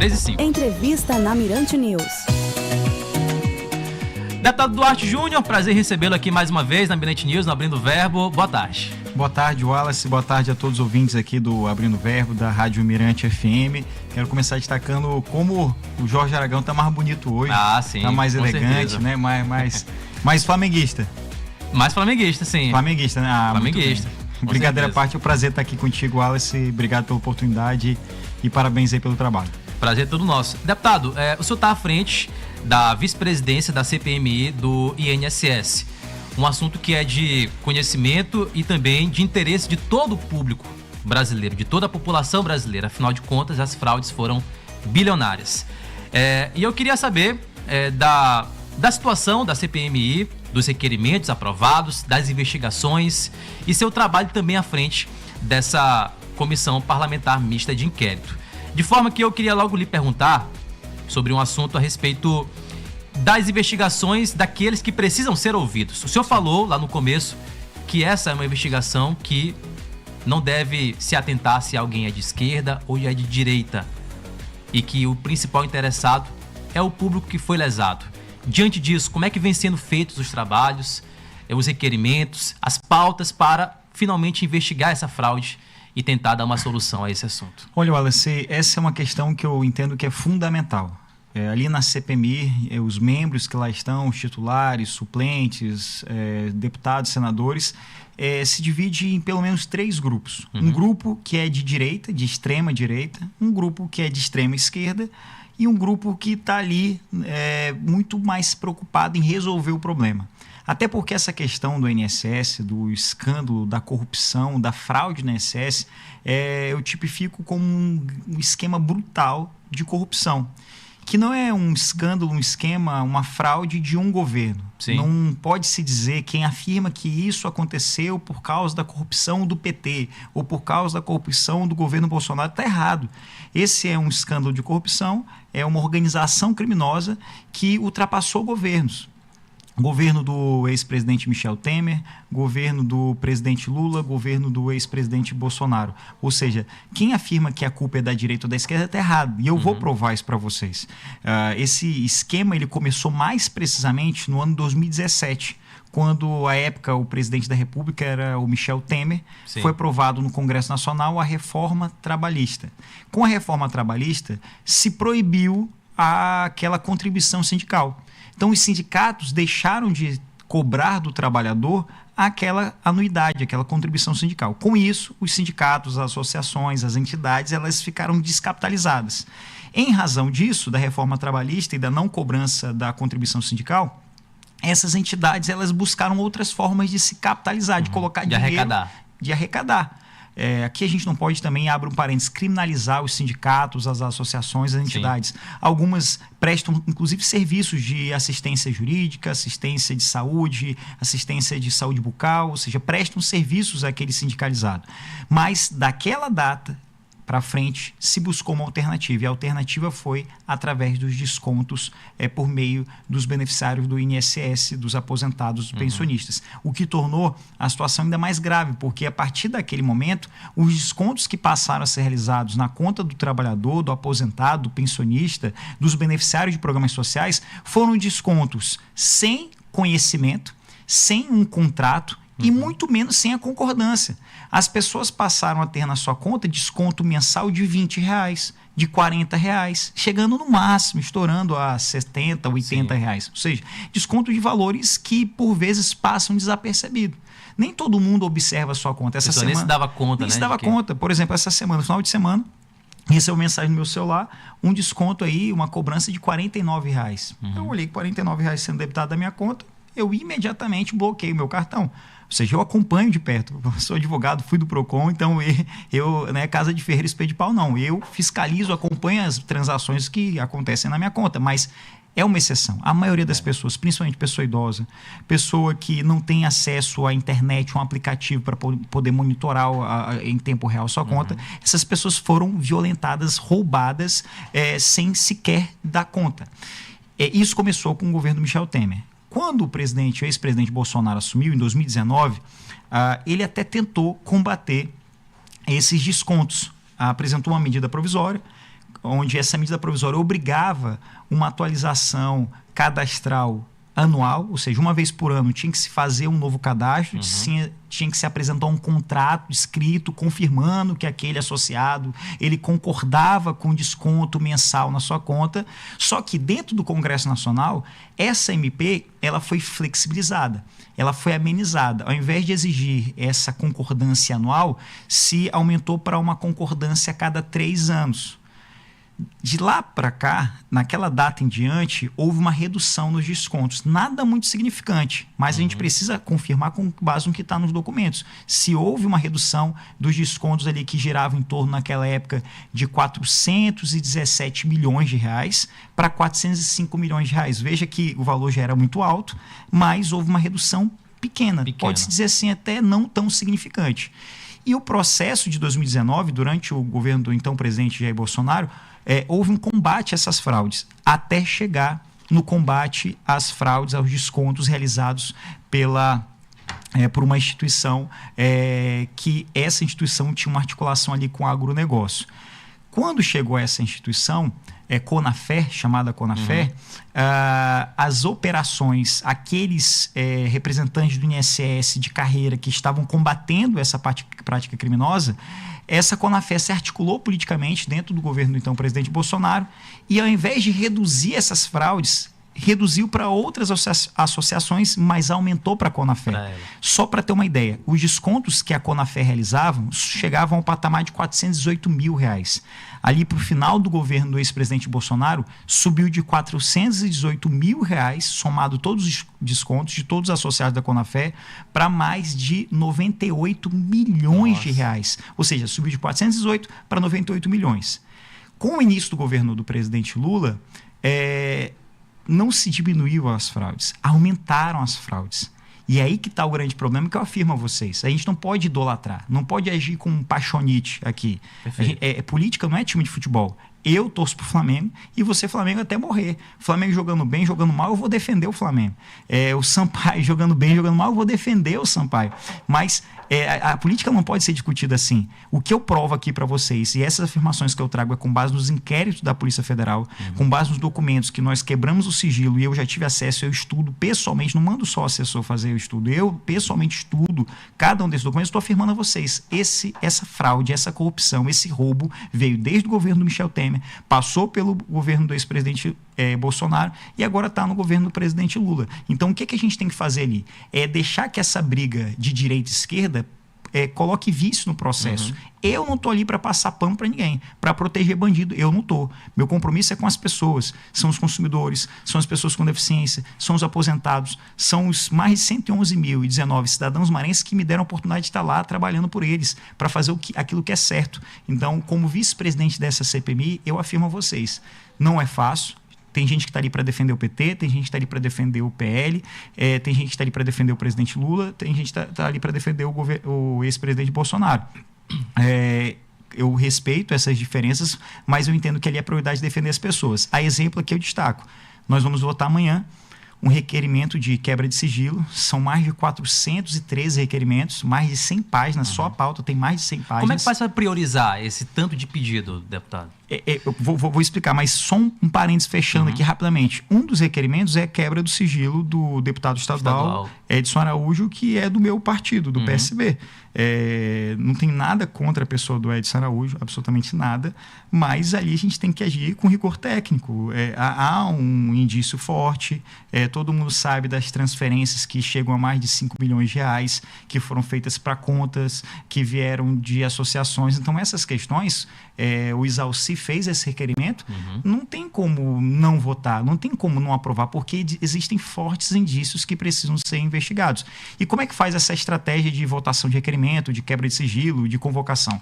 13h05. Entrevista na Mirante News. Deputado Duarte Júnior, prazer em recebê-lo aqui mais uma vez na Mirante News, no Abrindo Verbo. Boa tarde. Boa tarde, Wallace. Boa tarde a todos os ouvintes aqui do Abrindo Verbo, da Rádio Mirante FM. Quero começar destacando como o Jorge Aragão está mais bonito hoje. Ah, sim. Está mais elegante, certeza. né? Mais flamenguista. Mais flamenguista, sim. Flamenguista, né? Flamenguista. Brincadeira à parte, é um prazer estar aqui contigo, Wallace. Obrigado pela oportunidade e parabéns aí pelo trabalho. Prazer é todo nosso. Deputado, o senhor está à frente da vice-presidência da CPMI do INSS. Um assunto que é de conhecimento e também de interesse de todo o público brasileiro, de toda a população brasileira. Afinal de contas, as fraudes foram bilionárias. E eu queria saber da situação da CPMI, dos requerimentos aprovados, das investigações e seu trabalho também à frente dessa comissão parlamentar mista de inquérito. De forma que eu queria logo lhe perguntar sobre um assunto a respeito das investigações daqueles que precisam ser ouvidos. O senhor falou lá no começo que essa é uma investigação que não deve se atentar se alguém é de esquerda ou é de direita e que o principal interessado é o público que foi lesado. Diante disso, como é que vem sendo feitos os trabalhos, os requerimentos, as pautas para finalmente investigar essa fraude e tentar dar uma solução a esse assunto? Olha, Wallace, essa é uma questão que eu entendo que é fundamental. Ali na CPMI, os membros que lá estão, os titulares, suplentes, deputados, senadores, se divide em pelo menos 3 grupos. Uhum. Um grupo que é de direita, de extrema direita, um grupo que é de extrema esquerda e um grupo que está ali muito mais preocupado em resolver o problema. Até porque essa questão do INSS, do escândalo, da corrupção, da fraude no INSS, eu tipifico como um esquema brutal de corrupção. Que não é um escândalo, um esquema, uma fraude de um governo. Sim. Não pode se dizer quem afirma que isso aconteceu por causa da corrupção do PT ou por causa da corrupção do governo Bolsonaro. Está errado. Esse é um escândalo de corrupção, é uma organização criminosa que ultrapassou governos. Governo do ex-presidente Michel Temer, governo do presidente Lula, governo do ex-presidente Bolsonaro. Ou seja, quem afirma que a culpa é da direita ou da esquerda está errado. E eu vou provar isso para vocês. Esse esquema ele começou mais precisamente no ano 2017, quando, à época, o presidente da República era o Michel Temer. Sim. Foi aprovado no Congresso Nacional a reforma trabalhista. Com a reforma trabalhista, se proibiu aquela contribuição sindical. Então, os sindicatos deixaram de cobrar do trabalhador aquela anuidade, aquela contribuição sindical. Com isso, os sindicatos, as associações, as entidades, elas ficaram descapitalizadas. Em razão disso, da reforma trabalhista e da não cobrança da contribuição sindical, essas entidades elas buscaram outras formas de se capitalizar, de colocar dinheiro, de arrecadar. Aqui a gente não pode também, abre um parênteses, criminalizar os sindicatos, as associações, as entidades. Sim. Algumas prestam, inclusive, serviços de assistência jurídica, assistência de saúde bucal, ou seja, prestam serviços àquele sindicalizado. Mas, daquela data para frente, se buscou uma alternativa. E a alternativa foi através dos descontos por meio dos beneficiários do INSS, dos aposentados, dos pensionistas. O que tornou a situação ainda mais grave, porque a partir daquele momento, os descontos que passaram a ser realizados na conta do trabalhador, do aposentado, do pensionista, dos beneficiários de programas sociais, foram descontos sem conhecimento, sem um contrato, e muito menos sem a concordância. As pessoas passaram a ter na sua conta desconto mensal de R$20, de R$40, chegando no máximo, estourando a R$70, R$80. Ou seja, desconto de valores que, por vezes, passam desapercebido. Nem todo mundo observa a sua conta. Essa semana, nem se dava conta, nem se dava conta. Por exemplo, essa semana, no final de semana, recebeu mensagem no meu celular, um desconto aí, uma cobrança de R$49. Eu olhei R$49 sendo debitado da minha conta, eu imediatamente bloqueei o meu cartão. Ou seja, eu acompanho de perto. Eu sou advogado, fui do PROCON, então eu não é casa de ferreiro, espelho de pau, não. Eu fiscalizo, acompanho as transações que acontecem na minha conta, mas é uma exceção. A maioria das pessoas, principalmente pessoa idosa, pessoa que não tem acesso à internet, um aplicativo para poder monitorar em tempo real a sua conta, essas pessoas foram violentadas, roubadas, sem sequer dar conta. Isso começou com o governo Michel Temer. Quando o ex-presidente Bolsonaro assumiu, em 2019, ele até tentou combater esses descontos. Apresentou uma medida provisória, onde essa medida provisória obrigava uma atualização cadastral anual, ou seja, uma vez por ano tinha que se fazer um novo cadastro, tinha que se apresentar um contrato escrito confirmando que aquele associado ele concordava com desconto mensal na sua conta. Só que dentro do Congresso Nacional, essa MP ela foi flexibilizada, ela foi amenizada. Ao invés de exigir essa concordância anual, se aumentou para uma concordância a cada 3 anos. De lá para cá, naquela data em diante, houve uma redução nos descontos. Nada muito significante, mas a gente precisa confirmar com base no que está nos documentos. Se houve uma redução dos descontos ali que giravam em torno, naquela época, de 417 milhões de reais para 405 milhões de reais. Veja que o valor já era muito alto, mas houve uma redução pequena. Pode-se dizer assim, até não tão significante. E o processo de 2019, durante o governo do então presidente Jair Bolsonaro, houve um combate a essas fraudes, até chegar no combate às fraudes, aos descontos realizados por uma instituição, que essa instituição tinha uma articulação ali com o agronegócio. Quando chegou essa instituição, Conafer, chamada Conafer, as operações, aqueles representantes do INSS de carreira que estavam combatendo essa prática criminosa, essa Conafer se articulou politicamente dentro do governo do então presidente Bolsonaro e, ao invés de reduzir essas fraudes, reduziu para outras associações, mas aumentou para a Conafer. Só para ter uma ideia, os descontos que a Conafer realizavam chegavam ao patamar de 418 mil reais. Ali para o final do governo do ex-presidente Bolsonaro, subiu de 418 mil reais, somado todos os descontos de todos os associados da Conafer, para mais de 98 milhões de reais. Ou seja, subiu de 418 para 98 milhões. Com o início do governo do presidente Lula, não se diminuíram as fraudes, aumentaram as fraudes. E é aí que está o grande problema que eu afirmo a vocês. A gente não pode idolatrar, não pode agir com um paixonite aqui. Política não é time de futebol. Eu torço pro Flamengo e você Flamengo até morrer. Flamengo jogando bem, jogando mal, eu vou defender o Flamengo. O Sampaio jogando bem, jogando mal, eu vou defender o Sampaio. Mas a política não pode ser discutida assim. O que eu provo aqui para vocês, e essas afirmações que eu trago é com base nos inquéritos da Polícia Federal, com base nos documentos que nós quebramos o sigilo e eu já tive acesso, eu estudo pessoalmente, não mando só o assessor fazer o estudo, eu pessoalmente estudo cada um desses documentos, estou afirmando a vocês, essa fraude, essa corrupção, esse roubo veio desde o governo do Michel Temer, passou pelo governo do ex-presidente Bolsonaro e agora está no governo do presidente Lula. Então, o que a gente tem que fazer ali? É deixar que essa briga de direita e esquerda coloque vício no processo. Eu não estou ali para passar pano para ninguém, para proteger bandido. Eu não estou. Meu compromisso é com as pessoas. São os consumidores, são as pessoas com deficiência, são os aposentados, são os mais de 111.019 cidadãos maranhenses que me deram a oportunidade de estar lá trabalhando por eles, para fazer aquilo que é certo. Então, como vice-presidente dessa CPMI, eu afirmo a vocês, não é fácil. Tem gente que está ali para defender o PT, tem gente que está ali para defender o PL, tem gente que está ali para defender o presidente Lula, tem gente que está ali para defender o ex-presidente Bolsonaro. Eu respeito essas diferenças, mas eu entendo que ali é a prioridade de defender as pessoas. A exemplo aqui eu destaco. Nós vamos votar amanhã um requerimento de quebra de sigilo. São mais de 413 requerimentos, mais de 100 páginas. Só a pauta tem mais de 100 páginas. Como é que faz para priorizar esse tanto de pedido, deputado? Eu vou explicar, mas só um parênteses fechando aqui rapidamente. Um dos requerimentos é a quebra do sigilo do deputado estadual Edson Araújo, que é do meu partido, do PSB. Não tem nada contra a pessoa do Edson Araújo, absolutamente nada, mas ali a gente tem que agir com rigor técnico. Há um indício forte, todo mundo sabe das transferências que chegam a mais de 5 milhões de reais, que foram feitas para contas, que vieram de associações. Então, essas questões, o Isalci fez esse requerimento, não tem como não votar, não tem como não aprovar, porque existem fortes indícios que precisam ser investigados. E como é que faz essa estratégia de votação de requerimento, de quebra de sigilo, de convocação?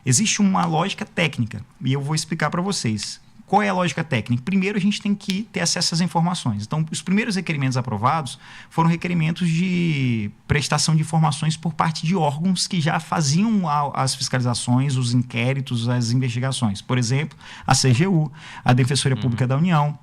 Existe uma lógica técnica, e eu vou explicar para vocês. Qual é a lógica técnica? Primeiro, a gente tem que ter acesso às informações. Então, os primeiros requerimentos aprovados foram requerimentos de prestação de informações por parte de órgãos que já faziam as fiscalizações, os inquéritos, as investigações. Por exemplo, a CGU, a Defensoria Pública da União,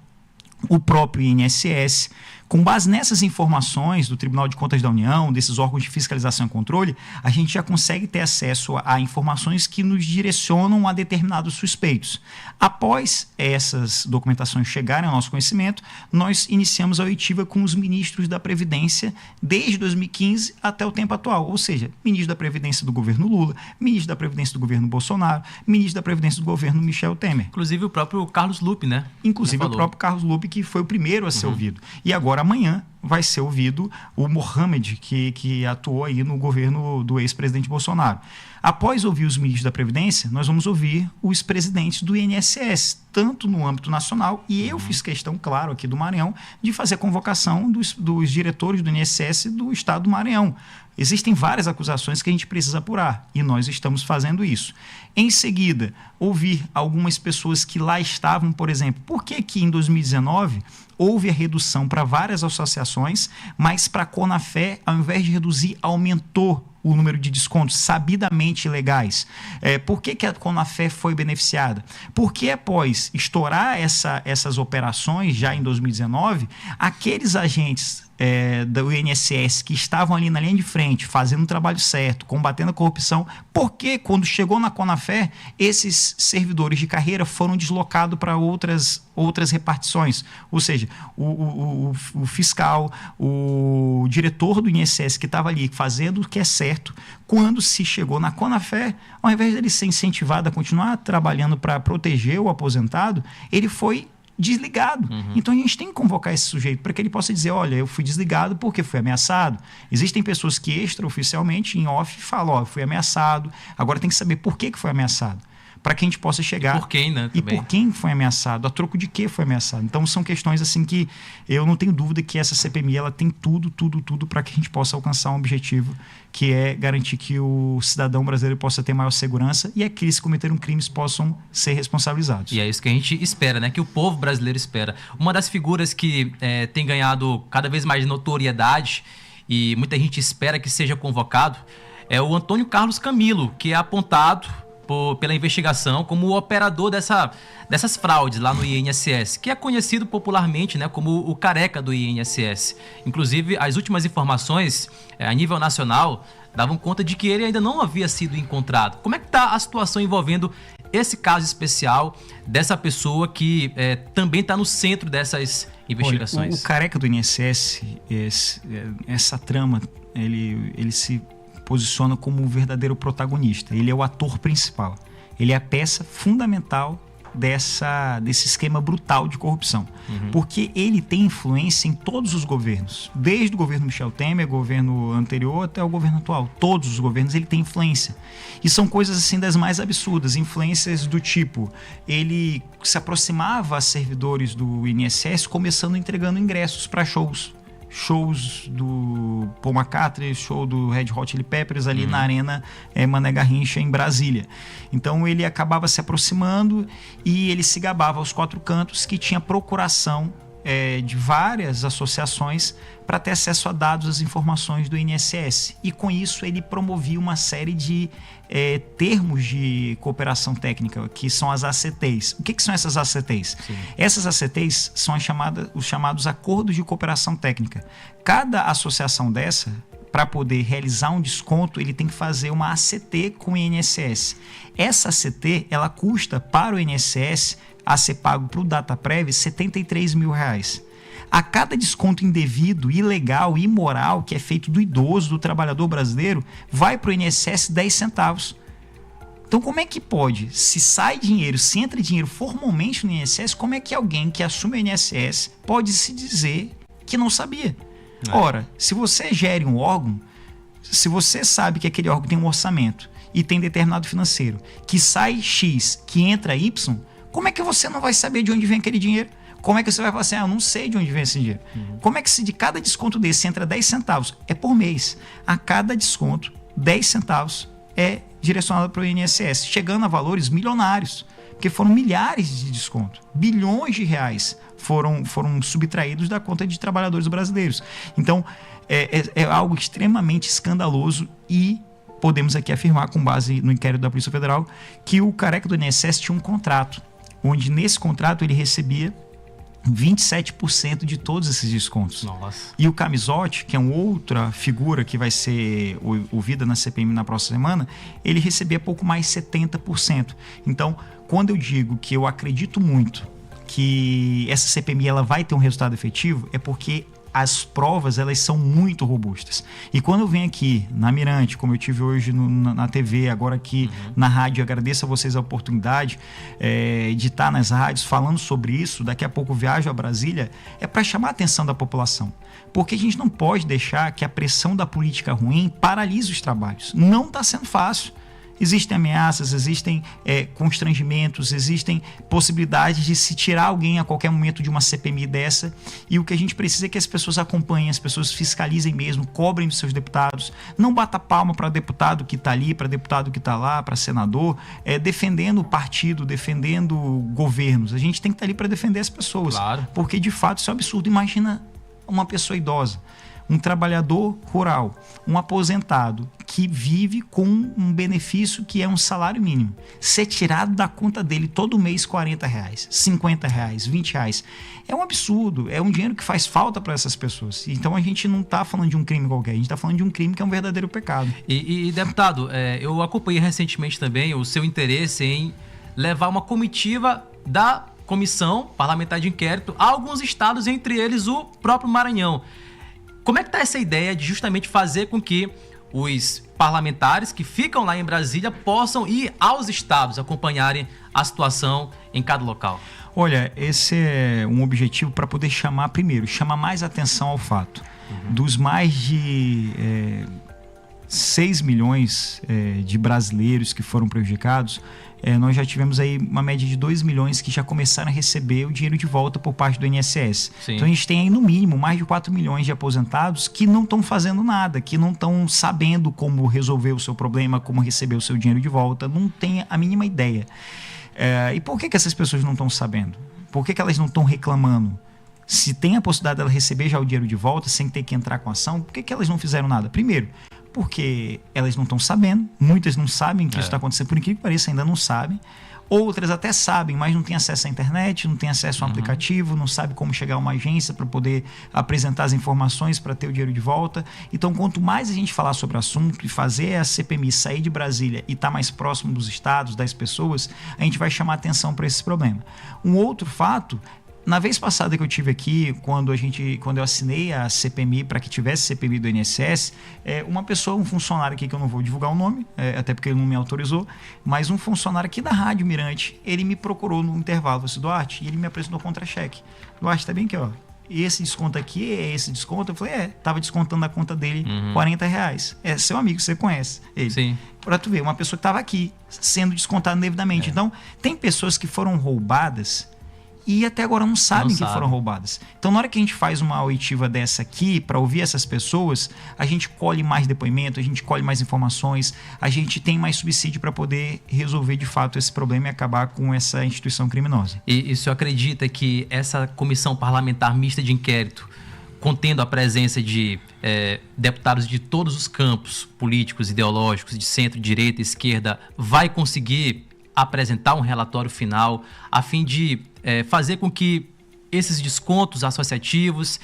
o próprio INSS, Com base nessas informações do Tribunal de Contas da União, desses órgãos de fiscalização e controle, a gente já consegue ter acesso a informações que nos direcionam a determinados suspeitos. Após essas documentações chegarem ao nosso conhecimento, nós iniciamos a oitiva com os ministros da Previdência desde 2015 até o tempo atual, ou seja, ministro da Previdência do governo Lula, ministro da Previdência do governo Bolsonaro, ministro da Previdência do governo Michel Temer. Inclusive o próprio Carlos Lupe, né? Inclusive o próprio Carlos Lupe, que foi o primeiro a ser ouvido. E agora, amanhã, vai ser ouvido o Mohamed, que atuou aí no governo do ex-presidente Bolsonaro. Após ouvir os ministros da Previdência, nós vamos ouvir os presidentes do INSS, tanto no âmbito nacional, e eu fiz questão, claro, aqui do Maranhão, de fazer a convocação dos diretores do INSS do estado do Maranhão. Existem várias acusações que a gente precisa apurar, e nós estamos fazendo isso. Em seguida, ouvir algumas pessoas que lá estavam, por exemplo, por que em 2019 houve a redução para várias associações, mas para a Conafé, ao invés de reduzir, aumentou o número de descontos sabidamente ilegais? Por que a Conafé foi beneficiada? Porque após estourar essas operações, já em 2019, aqueles agentes do INSS que estavam ali na linha de frente, fazendo o trabalho certo, combatendo a corrupção, porque quando chegou na Conafé, esses servidores de carreira foram deslocados para outras repartições, ou seja, o fiscal, o diretor do INSS que estava ali fazendo o que é certo, quando se chegou na Conafé, ao invés dele ser incentivado a continuar trabalhando para proteger o aposentado, ele foi desligado. Então a gente tem que convocar esse sujeito para que ele possa dizer, olha, eu fui desligado porque fui ameaçado. Existem pessoas que extraoficialmente, em off, falam, eu fui ameaçado. Agora tem que saber por que foi ameaçado, para que a gente possa chegar... E por quem, né? E por quem foi ameaçado, a troco de que foi ameaçado. Então são questões assim que eu não tenho dúvida que essa CPMI ela tem tudo para que a gente possa alcançar um objetivo, que é garantir que o cidadão brasileiro possa ter maior segurança e aqueles que cometeram crimes possam ser responsabilizados. E é isso que a gente espera, né? Que o povo brasileiro espera. Uma das figuras que tem ganhado cada vez mais notoriedade e muita gente espera que seja convocado é o Antônio Carlos Camilo, que é apontado pela investigação como o operador dessas fraudes lá no INSS, que é conhecido popularmente, né, como o careca do INSS. Inclusive, as últimas informações a nível nacional davam conta de que ele ainda não havia sido encontrado. Como é que está a situação envolvendo esse caso especial dessa pessoa que também está no centro dessas investigações? Olha, o careca do INSS, essa trama, ele se posiciona como o verdadeiro protagonista. Ele é o ator principal. Ele é a peça fundamental desse esquema brutal de corrupção. Porque ele tem influência em todos os governos. Desde o governo Michel Temer, governo anterior, até o governo atual. Todos os governos ele tem influência. E são coisas assim das mais absurdas. Influências do tipo, ele se aproximava a servidores do INSS, começando entregando ingressos para shows do Paul McCartney, show do Red Hot Chili Peppers ali na Arena Mané Garrincha, em Brasília. Então ele acabava se aproximando e ele se gabava aos quatro cantos que tinha procuração de várias associações para ter acesso a dados, as informações do INSS. E com isso ele promovia uma série de termos de cooperação técnica, que são as ACTs. O que são essas ACTs? Sim. Essas ACTs são os chamados acordos de cooperação técnica. Cada associação dessa, para poder realizar um desconto, ele tem que fazer uma ACT com o INSS. Essa ACT, ela custa para o INSS a ser pago para o Dataprev R$73 mil. A cada desconto indevido, ilegal, imoral, que é feito do idoso, do trabalhador brasileiro, vai para o INSS 10 centavos. Então como é que pode? Se sai dinheiro, se entra dinheiro formalmente no INSS, como é que alguém que assume o INSS pode se dizer que não sabia? Ora, se você gere um órgão, se você sabe que aquele órgão tem um orçamento e tem determinado financeiro, que sai X, que entra Y, como é que você não vai saber de onde vem aquele dinheiro? Como é que você vai falar assim, eu não sei de onde vem esse dinheiro? Como é que se de cada desconto desse entra 10 centavos? É por mês. A cada desconto, 10 centavos é direcionado para o INSS, chegando a valores milionários, porque foram milhares de desconto. Bilhões de reais foram subtraídos da conta de trabalhadores brasileiros. Então, é algo extremamente escandaloso e podemos aqui afirmar, com base no inquérito da Polícia Federal, que o careca do INSS tinha um contrato, onde nesse contrato ele recebia 27% de todos esses descontos. Nossa. E o Camisotti, que é uma outra figura que vai ser ouvida na CPMI na próxima semana, ele recebia pouco mais 70%. Então, quando eu digo que eu acredito muito que essa CPMI ela vai ter um resultado efetivo, é porque as provas elas são muito robustas. E quando eu venho aqui na Mirante, como eu tive hoje na TV, agora aqui na rádio, agradeço a vocês a oportunidade de estar nas rádios falando sobre isso. Daqui a pouco eu viajo a Brasília, é para chamar a atenção da população. Porque a gente não pode deixar que a pressão da política ruim paralise os trabalhos. Não está sendo fácil. Existem ameaças, existem constrangimentos, existem possibilidades de se tirar alguém a qualquer momento de uma CPMI dessa. E o que a gente precisa é que as pessoas acompanhem, as pessoas fiscalizem mesmo, cobrem dos seus deputados. Não bata palma para deputado que está ali, para deputado que está lá, para senador, defendendo o partido, defendendo governos. A gente tem que estar ali para defender as pessoas. Claro. Porque, de fato, isso é um absurdo. Imagina uma pessoa idosa, um trabalhador rural, um aposentado que vive com um benefício que é um salário mínimo, ser tirado da conta dele todo mês R$40, R$50, R$20, é um absurdo, é um dinheiro que faz falta para essas pessoas. Então a gente não está falando de um crime qualquer, a gente está falando de um crime que é um verdadeiro pecado. E deputado, eu acompanhei recentemente também o seu interesse em levar uma comitiva da Comissão Parlamentar de Inquérito a alguns estados, entre eles o próprio Maranhão. Como é que está essa ideia de justamente fazer com que os parlamentares que ficam lá em Brasília possam ir aos estados acompanharem a situação em cada local? Olha, esse é um objetivo para poder chamar mais atenção ao fato. Dos mais de 6 milhões de brasileiros que foram prejudicados, nós já tivemos aí uma média de 2 milhões que já começaram a receber o dinheiro de volta por parte do INSS. Sim. Então a gente tem aí no mínimo mais de 4 milhões de aposentados que não estão fazendo nada, que não estão sabendo como resolver o seu problema, como receber o seu dinheiro de volta, não tem a mínima ideia. E por que essas pessoas não estão sabendo? Por que elas não estão reclamando? Se tem a possibilidade dela receber já o dinheiro de volta sem ter que entrar com ação, por que elas não fizeram nada? Primeiro, porque elas não estão sabendo, muitas não sabem que isso está acontecendo, por incrível que pareça, ainda não sabem. Outras até sabem, mas não têm acesso à internet, não têm acesso a um aplicativo, não sabem como chegar a uma agência para poder apresentar as informações para ter o dinheiro de volta. Então, quanto mais a gente falar sobre o assunto e fazer a CPMI sair de Brasília e estar mais próximo dos estados, das pessoas, a gente vai chamar atenção para esse problema. Um outro fato, na vez passada que eu tive aqui, quando eu assinei a CPMI para que tivesse CPMI do INSS, uma pessoa, um funcionário aqui, que eu não vou divulgar o nome, até porque ele não me autorizou, mas um funcionário aqui da Rádio Mirante, ele me procurou no intervalo, disse, Duarte, e ele me apresentou contra-cheque. Duarte, tá bem aqui, ó. Esse desconto aqui é esse desconto? Eu falei, tava descontando da conta dele R$40. É seu amigo, você conhece ele. Sim. Pra tu ver, uma pessoa que tava aqui, sendo descontada devidamente. Então, tem pessoas que foram roubadas e até agora não sabem que foram roubadas. Então, na hora que a gente faz uma oitiva dessa aqui, para ouvir essas pessoas, a gente colhe mais depoimento, a gente colhe mais informações, a gente tem mais subsídio para poder resolver de fato esse problema e acabar com essa instituição criminosa. E o senhor acredita que essa comissão parlamentar mista de inquérito, contendo a presença de deputados de todos os campos políticos, ideológicos, de centro, direita, esquerda, vai conseguir apresentar um relatório final a fim de fazer com que esses descontos associativos,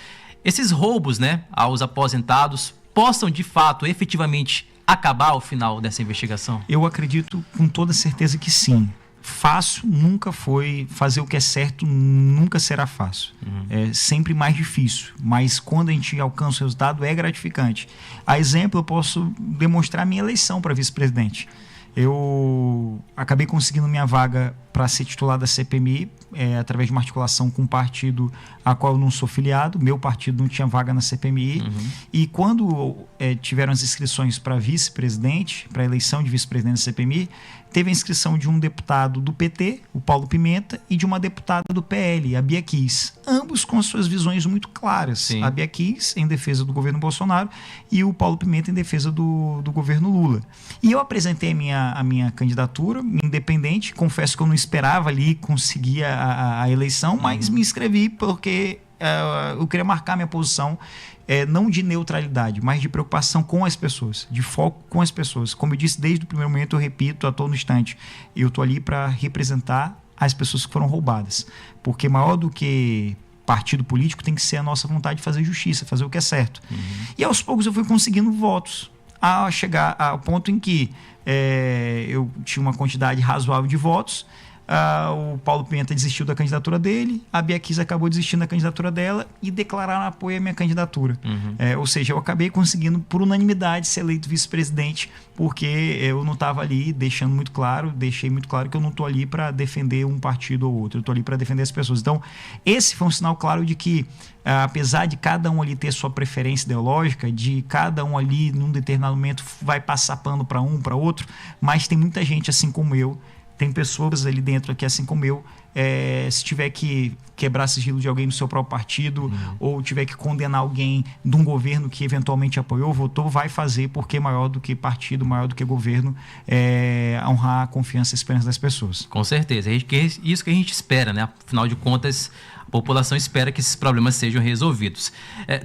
esses roubos, né, aos aposentados, possam de fato, efetivamente, acabar ao final dessa investigação? Eu acredito com toda certeza que sim. Fácil nunca foi, fazer o que é certo nunca será fácil. É sempre mais difícil, mas quando a gente alcança o resultado é gratificante. A exemplo, eu posso demonstrar a minha eleição para vice-presidente. Eu acabei conseguindo minha vaga para ser titular da CPMI através de uma articulação com um partido a qual eu não sou filiado. Meu partido não tinha vaga na CPMI. E quando tiveram as inscrições para vice-presidente, para a eleição de vice-presidente da CPMI, teve a inscrição de um deputado do PT, o Paulo Pimenta, e de uma deputada do PL, a Bia Kiss. Ambos com suas visões muito claras. Sim. A Bia Kiss em defesa do governo Bolsonaro e o Paulo Pimenta em defesa do governo Lula. E eu apresentei a minha candidatura independente. Confesso que eu não esperava ali conseguir a eleição, mas me inscrevi porque eu queria marcar minha posição, não de neutralidade, mas de preocupação com as pessoas, de foco com as pessoas. Como eu disse desde o primeiro momento, eu repito a todo instante, eu estou ali para representar as pessoas que foram roubadas, porque maior do que partido político tem que ser a nossa vontade de fazer justiça, fazer o que é certo. E aos poucos eu fui conseguindo votos, a chegar ao ponto em que eu tinha uma quantidade razoável de votos. O Paulo Pimenta desistiu da candidatura dele, a Bia Kiss acabou desistindo da candidatura dela e declararam apoio à minha candidatura. Ou seja, eu acabei conseguindo, por unanimidade, ser eleito vice-presidente, porque eu não estava ali deixei muito claro que eu não estou ali para defender um partido ou outro, eu estou ali para defender as pessoas. Então, esse foi um sinal claro de que, apesar de cada um ali ter sua preferência ideológica, de cada um ali, num determinado momento, vai passar pano para um, para outro, mas tem muita gente assim como eu. Tem pessoas ali dentro que, assim como eu, se tiver que quebrar sigilo de alguém no seu próprio partido ou tiver que condenar alguém de um governo que eventualmente apoiou, votou, vai fazer, porque maior do que partido, maior do que governo, honrar a confiança e a esperança das pessoas. Com certeza. É isso que a gente espera, né? Afinal de contas, a população espera que esses problemas sejam resolvidos.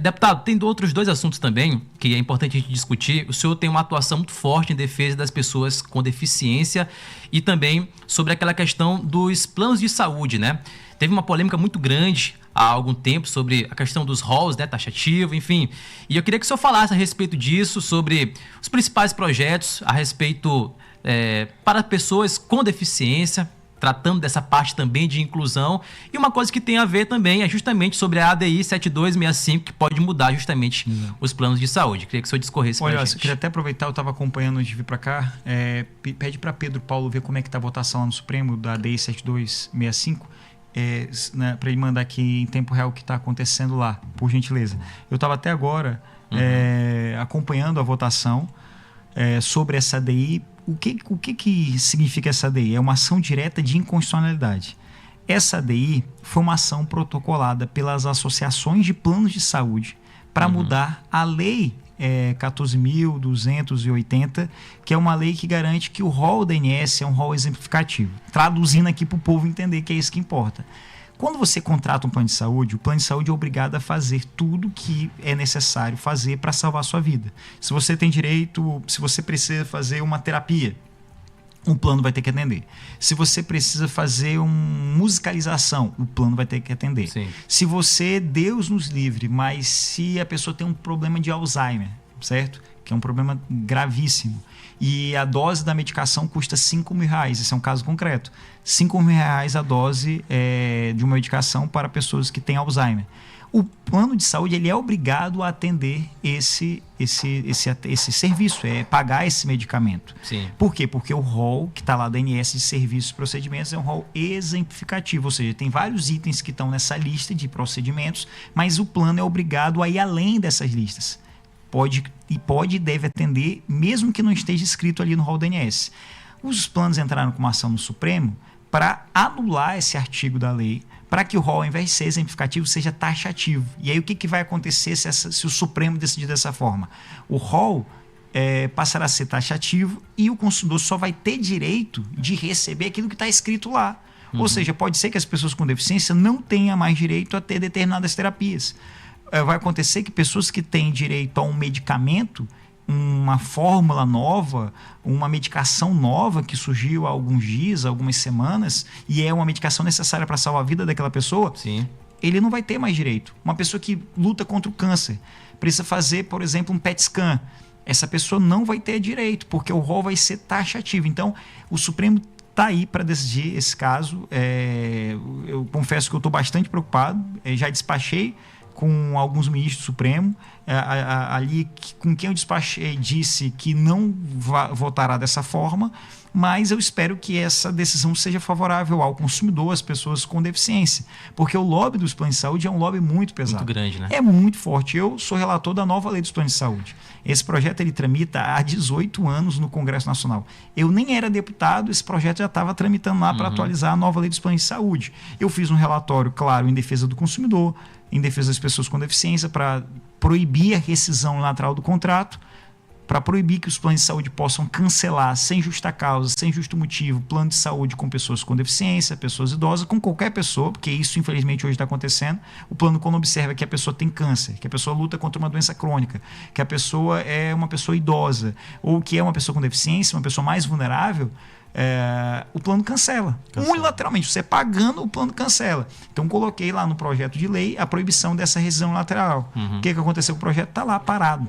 Deputado, tem outros dois assuntos também que é importante a gente discutir. O senhor tem uma atuação muito forte em defesa das pessoas com deficiência e também sobre aquela questão dos planos de saúde, né? Teve uma polêmica muito grande há algum tempo sobre a questão dos rolos, né, taxativo, enfim. E eu queria que o senhor falasse a respeito disso, sobre os principais projetos a respeito para pessoas com deficiência, tratando dessa parte também de inclusão. E uma coisa que tem a ver também é justamente sobre a ADI 7265, que pode mudar justamente os planos de saúde. Queria que o senhor discorresse para a gente. Eu queria até aproveitar, eu estava acompanhando antes de vir para cá, pede para Pedro Paulo ver como é que está a votação lá no Supremo da ADI 7265, né, para ele mandar aqui em tempo real o que está acontecendo lá, por gentileza. Eu estava até agora acompanhando a votação sobre essa ADI. O que significa essa ADI? É uma ação direta de inconstitucionalidade. Essa ADI foi uma ação protocolada pelas associações de planos de saúde para mudar a lei 14.280, que é uma lei que garante que o rol da ANS é um rol exemplificativo. Traduzindo aqui para o povo entender que é isso que importa. Quando você contrata um plano de saúde, o plano de saúde é obrigado a fazer tudo que é necessário fazer para salvar a sua vida. Se você tem direito, se você precisa fazer uma terapia, o plano vai ter que atender. Se você precisa fazer uma musicalização, o plano vai ter que atender. Sim. Se você, Deus nos livre, mas se a pessoa tem um problema de Alzheimer, certo? Que é um problema gravíssimo, e a dose da medicação custa R$5.000, esse é um caso concreto. R$5.000 a dose de uma medicação para pessoas que têm Alzheimer. O plano de saúde ele é obrigado a atender esse serviço, pagar esse medicamento. Sim. Por quê? Porque o rol que está lá da ANS de serviços e procedimentos é um rol exemplificativo, ou seja, tem vários itens que estão nessa lista de procedimentos, mas o plano é obrigado a ir além dessas listas. Pode e deve atender, mesmo que não esteja escrito ali no rol da ANS. Os planos entraram com uma ação no Supremo para anular esse artigo da lei, para que o rol, ao invés de ser exemplificativo, seja taxativo. E aí o que vai acontecer se o Supremo decidir dessa forma? O rol passará a ser taxativo e o consumidor só vai ter direito de receber aquilo que está escrito lá. Ou seja, pode ser que as pessoas com deficiência não tenham mais direito a ter determinadas terapias. Vai acontecer que pessoas que têm direito a um medicamento, uma fórmula nova, uma medicação nova que surgiu há alguns dias, algumas semanas, e é uma medicação necessária para salvar a vida daquela pessoa, Sim. ele não vai ter mais direito. Uma pessoa que luta contra o câncer, precisa fazer, por exemplo, um PET scan, essa pessoa não vai ter direito, porque o rol vai ser taxativo. Então, o Supremo está aí para decidir esse caso. Eu confesso que eu estou bastante preocupado, já despachei com alguns ministros do Supremo, ali com quem eu despachei disse que não votará dessa forma, mas eu espero que essa decisão seja favorável ao consumidor, às pessoas com deficiência, porque o lobby dos planos de saúde é um lobby muito pesado. Muito grande, né? É muito forte. Eu sou relator da nova lei dos planos de saúde. Esse projeto ele tramita há 18 anos no Congresso Nacional. Eu nem era deputado, esse projeto já estava tramitando lá para atualizar a nova lei dos planos de saúde. Eu fiz um relatório, claro, em defesa do consumidor, em defesa das pessoas com deficiência, para proibir a rescisão unilateral do contrato, para proibir que os planos de saúde possam cancelar sem justa causa, sem justo motivo, plano de saúde com pessoas com deficiência, pessoas idosas, com qualquer pessoa, porque isso infelizmente hoje está acontecendo. O plano, quando observa que a pessoa tem câncer, que a pessoa luta contra uma doença crônica, que a pessoa é uma pessoa idosa, ou que é uma pessoa com deficiência, uma pessoa mais vulnerável, o plano cancela. Unilateralmente, você pagando, o plano cancela. Então, coloquei lá no projeto de lei a proibição dessa rescisão lateral. O que aconteceu? O projeto está lá parado.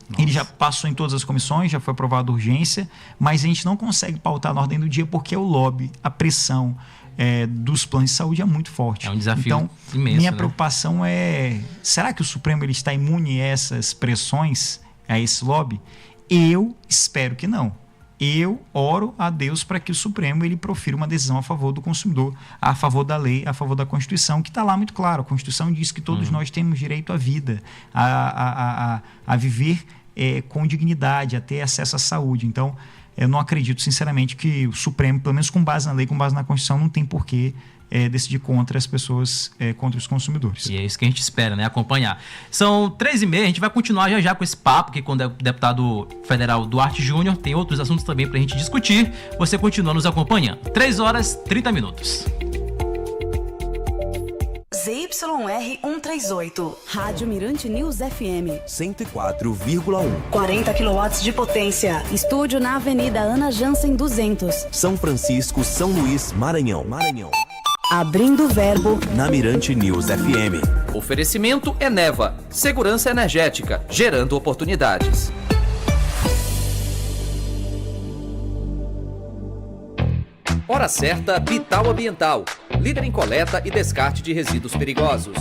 Nossa. Ele já passou em todas as comissões, já foi aprovado urgência, mas a gente não consegue pautar na ordem do dia porque o lobby, a pressão dos planos de saúde é muito forte. É um desafio então, imenso. Minha preocupação é, será que o Supremo ele está imune a essas pressões, a esse lobby? Eu espero que não. Eu oro a Deus para que o Supremo ele profira uma decisão a favor do consumidor, a favor da lei, a favor da Constituição, que está lá muito claro. A Constituição diz que todos nós temos direito à vida, a viver com dignidade, a ter acesso à saúde. Então, eu não acredito, sinceramente, que o Supremo, pelo menos com base na lei, com base na Constituição, não tem porquê decidir contra as pessoas, contra os consumidores. E é isso que a gente espera, né? Acompanhar. São 3h30, a gente vai continuar já com esse papo, que com o deputado federal Duarte Júnior tem outros assuntos também pra gente discutir. Você continua nos acompanhando. 3h30. ZYR 138, Rádio Mirante News FM 104,1, 40 kW de potência. Estúdio na Avenida Ana Jansen 200, São Francisco, São Luís, Maranhão. Abrindo o verbo na Mirante News FM. Oferecimento Eneva, segurança energética, gerando oportunidades. Hora certa, Bital Ambiental, líder em coleta e descarte de resíduos perigosos.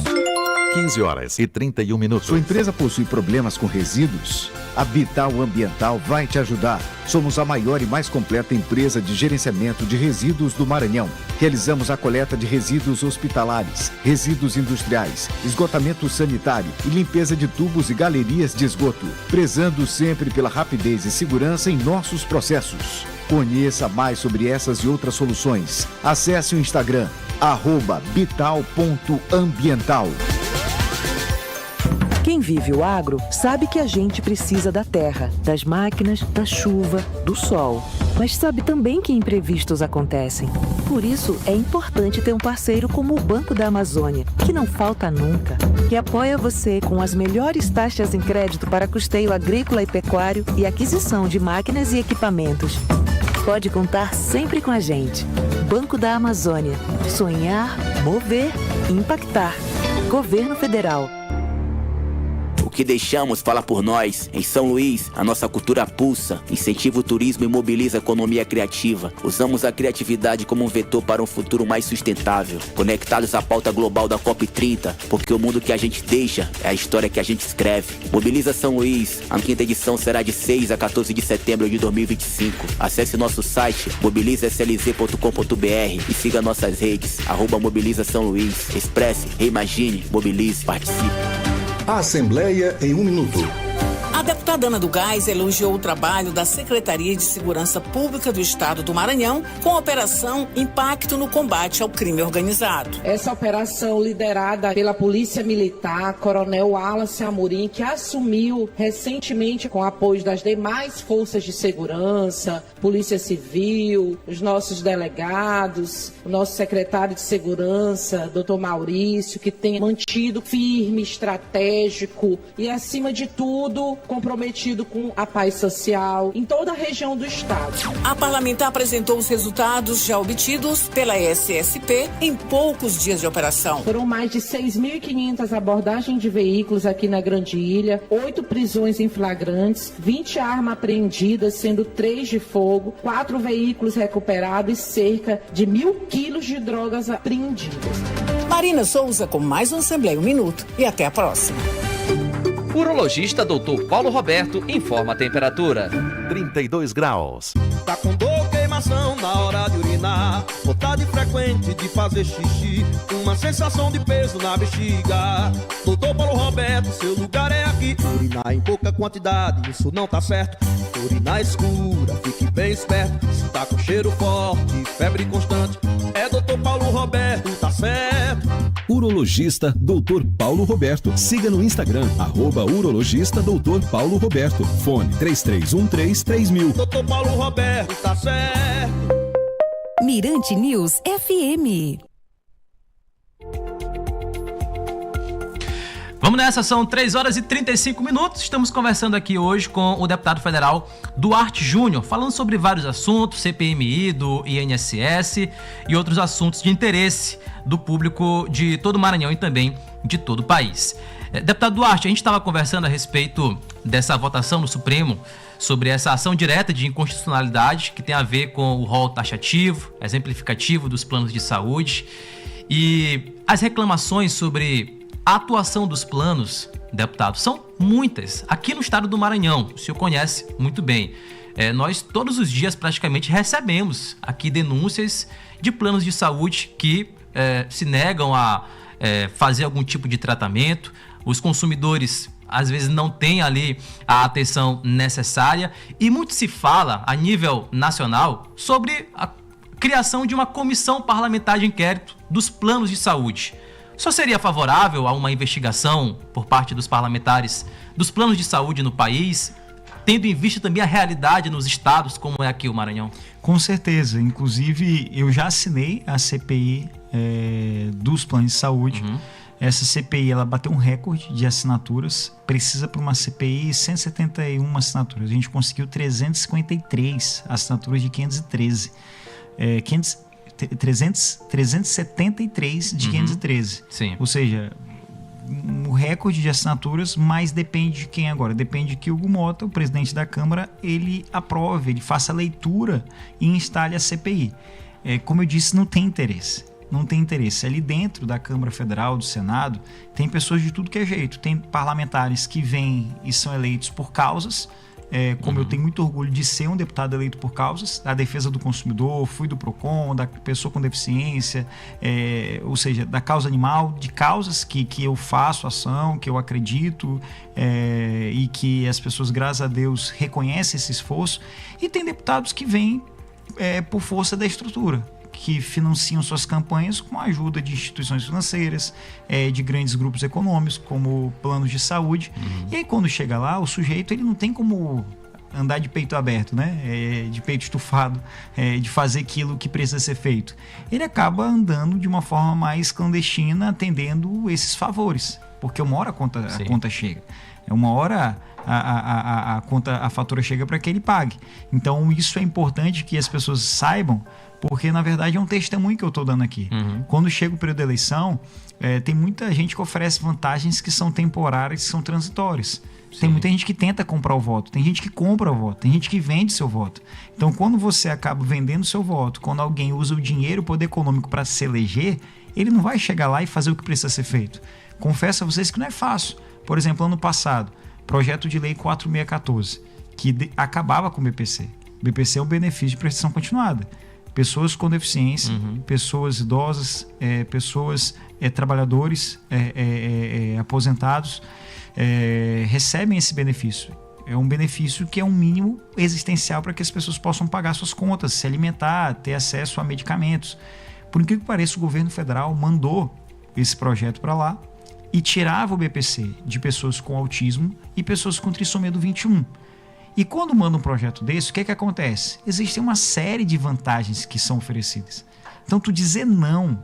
15h31. Sua empresa possui problemas com resíduos? A Bital Ambiental vai te ajudar. Somos a maior e mais completa empresa de gerenciamento de resíduos do Maranhão. Realizamos a coleta de resíduos hospitalares, resíduos industriais, esgotamento sanitário e limpeza de tubos e galerias de esgoto, prezando sempre pela rapidez e segurança em nossos processos. Conheça mais sobre essas e outras soluções. Acesse o Instagram, @bital.ambiental. Quem vive o agro sabe que a gente precisa da terra, das máquinas, da chuva, do sol. Mas sabe também que imprevistos acontecem. Por isso, é importante ter um parceiro como o Banco da Amazônia, que não falta nunca, que apoia você com as melhores taxas em crédito para custeio agrícola e pecuário e aquisição de máquinas e equipamentos. Pode contar sempre com a gente. Banco da Amazônia. Sonhar, mover, impactar. Governo Federal. O que deixamos fala por nós. Em São Luís, a nossa cultura pulsa, incentiva o turismo e mobiliza a economia criativa. Usamos a criatividade como um vetor para um futuro mais sustentável. Conectados à pauta global da COP30, porque o mundo que a gente deixa é a história que a gente escreve. Mobiliza São Luís. A 5ª edição será de 6 a 14 de setembro de 2025. Acesse nosso site mobilizaslz.com.br e siga nossas redes, @Mobiliza São Luís. Expresse, reimagine, mobilize, participe. Assembleia em 1 minuto. A deputada Ana do Gás elogiou o trabalho da Secretaria de Segurança Pública do Estado do Maranhão com a Operação Impacto no Combate ao Crime Organizado. Essa operação liderada pela Polícia Militar, Coronel Wallace Amorim, que assumiu recentemente com apoio das demais forças de segurança, Polícia Civil, os nossos delegados, o nosso secretário de Segurança, Dr. Maurício, que tem mantido firme, estratégico e, acima de tudo, comprometido com a paz social em toda a região do estado. A parlamentar apresentou os resultados já obtidos pela SSP em poucos dias de operação. Foram mais de 6.500 abordagens de veículos aqui na Grande Ilha, 8 prisões em flagrantes, 20 armas apreendidas, sendo 3 de fogo, 4 veículos recuperados e cerca de 1.000 quilos de drogas apreendidas. Marina Souza com mais um Assembleia 1 Minuto e até a próxima. Urologista Dr. Paulo Roberto informa a temperatura. 32 graus. Tá com dor, queimação na hora de urinar, vontade frequente de fazer xixi, uma sensação de peso na bexiga. Dr. Paulo Roberto, seu lugar é aqui. Urinar em pouca quantidade, isso não tá certo. Urinar escura, fique bem esperto. Se tá com cheiro forte, febre constante, é Dr. Paulo Roberto, tá certo. Urologista Dr. Paulo Roberto. Siga no Instagram, @urologista Dr. Paulo Roberto. Fone 3313-3000. Dr. Paulo Roberto, tá certo. Mirante News FM. Vamos nessa, são 3 horas e 35 minutos. Estamos conversando aqui hoje com o deputado federal Duarte Júnior, falando sobre vários assuntos, CPMI, do INSS e outros assuntos de interesse do público de todo o Maranhão e também de todo o país. Deputado Duarte, a gente estava conversando a respeito dessa votação no Supremo sobre essa ação direta de inconstitucionalidade que tem a ver com o rol taxativo, exemplificativo dos planos de saúde e as reclamações sobre a atuação dos planos, deputado, são muitas. Aqui no estado do Maranhão, o senhor conhece muito bem. Nós todos os dias praticamente recebemos aqui denúncias de planos de saúde que se negam a fazer algum tipo de tratamento. Os consumidores às vezes não têm ali a atenção necessária e muito se fala a nível nacional sobre a criação de uma comissão parlamentar de inquérito dos planos de saúde. O senhor seria favorável a uma investigação por parte dos parlamentares dos planos de saúde no país, tendo em vista também a realidade nos estados, como é aqui o Maranhão? Com certeza. Inclusive, eu já assinei a CPI dos planos de saúde. Essa CPI, ela bateu um recorde de assinaturas. Precisa para uma CPI 171 assinaturas. A gente conseguiu 353 assinaturas de 513. 373 de 513. Sim. Ou seja, o recorde de assinaturas, mas depende de quem agora? Depende de que o Hugo Mota, o presidente da Câmara, ele aprove, ele faça a leitura e instale a CPI. Como eu disse, não tem interesse. Não tem interesse. Ali dentro da Câmara Federal, do Senado, tem pessoas de tudo que é jeito. Tem parlamentares que vêm e são eleitos por causas, como eu tenho muito orgulho de ser um deputado eleito por causas, da defesa do consumidor, fui do PROCON, da pessoa com deficiência, ou seja, da causa animal, de causas que eu faço ação, que eu acredito e que as pessoas, graças a Deus, reconhecem esse esforço. E tem deputados que vêm por força da estrutura, que financiam suas campanhas com a ajuda de instituições financeiras, de grandes grupos econômicos, como planos de saúde. E aí, quando chega lá, o sujeito ele não tem como andar de peito aberto, né? De peito estufado, de fazer aquilo que precisa ser feito. Ele acaba andando de uma forma mais clandestina, atendendo esses favores, porque uma hora a conta chega. Uma hora a fatura chega para que ele pague. Então, isso é importante que as pessoas saibam, porque, na verdade, é um testemunho que eu estou dando aqui. Quando chega o período da eleição, tem muita gente que oferece vantagens que são temporárias, que são transitórias. Sim. Tem muita gente que tenta comprar o voto, tem gente que compra o voto, tem gente que vende seu voto. Então, quando você acaba vendendo seu voto, quando alguém usa o dinheiro, o poder econômico para se eleger, ele não vai chegar lá e fazer o que precisa ser feito. Confesso a vocês que não é fácil. Por exemplo, ano passado, projeto de lei 4614, que acabava com o BPC. O BPC é um benefício de prestação continuada. Pessoas com deficiência, pessoas idosas, pessoas trabalhadores aposentados recebem esse benefício. É um benefício que é um mínimo existencial para que as pessoas possam pagar suas contas, se alimentar, ter acesso a medicamentos. Por incrível que pareça, o governo federal mandou esse projeto para lá e tirava o BPC de pessoas com autismo e pessoas com trissomia do 21. E quando manda um projeto desse, o que acontece? Existem uma série de vantagens que são oferecidas. Então, tu dizer não,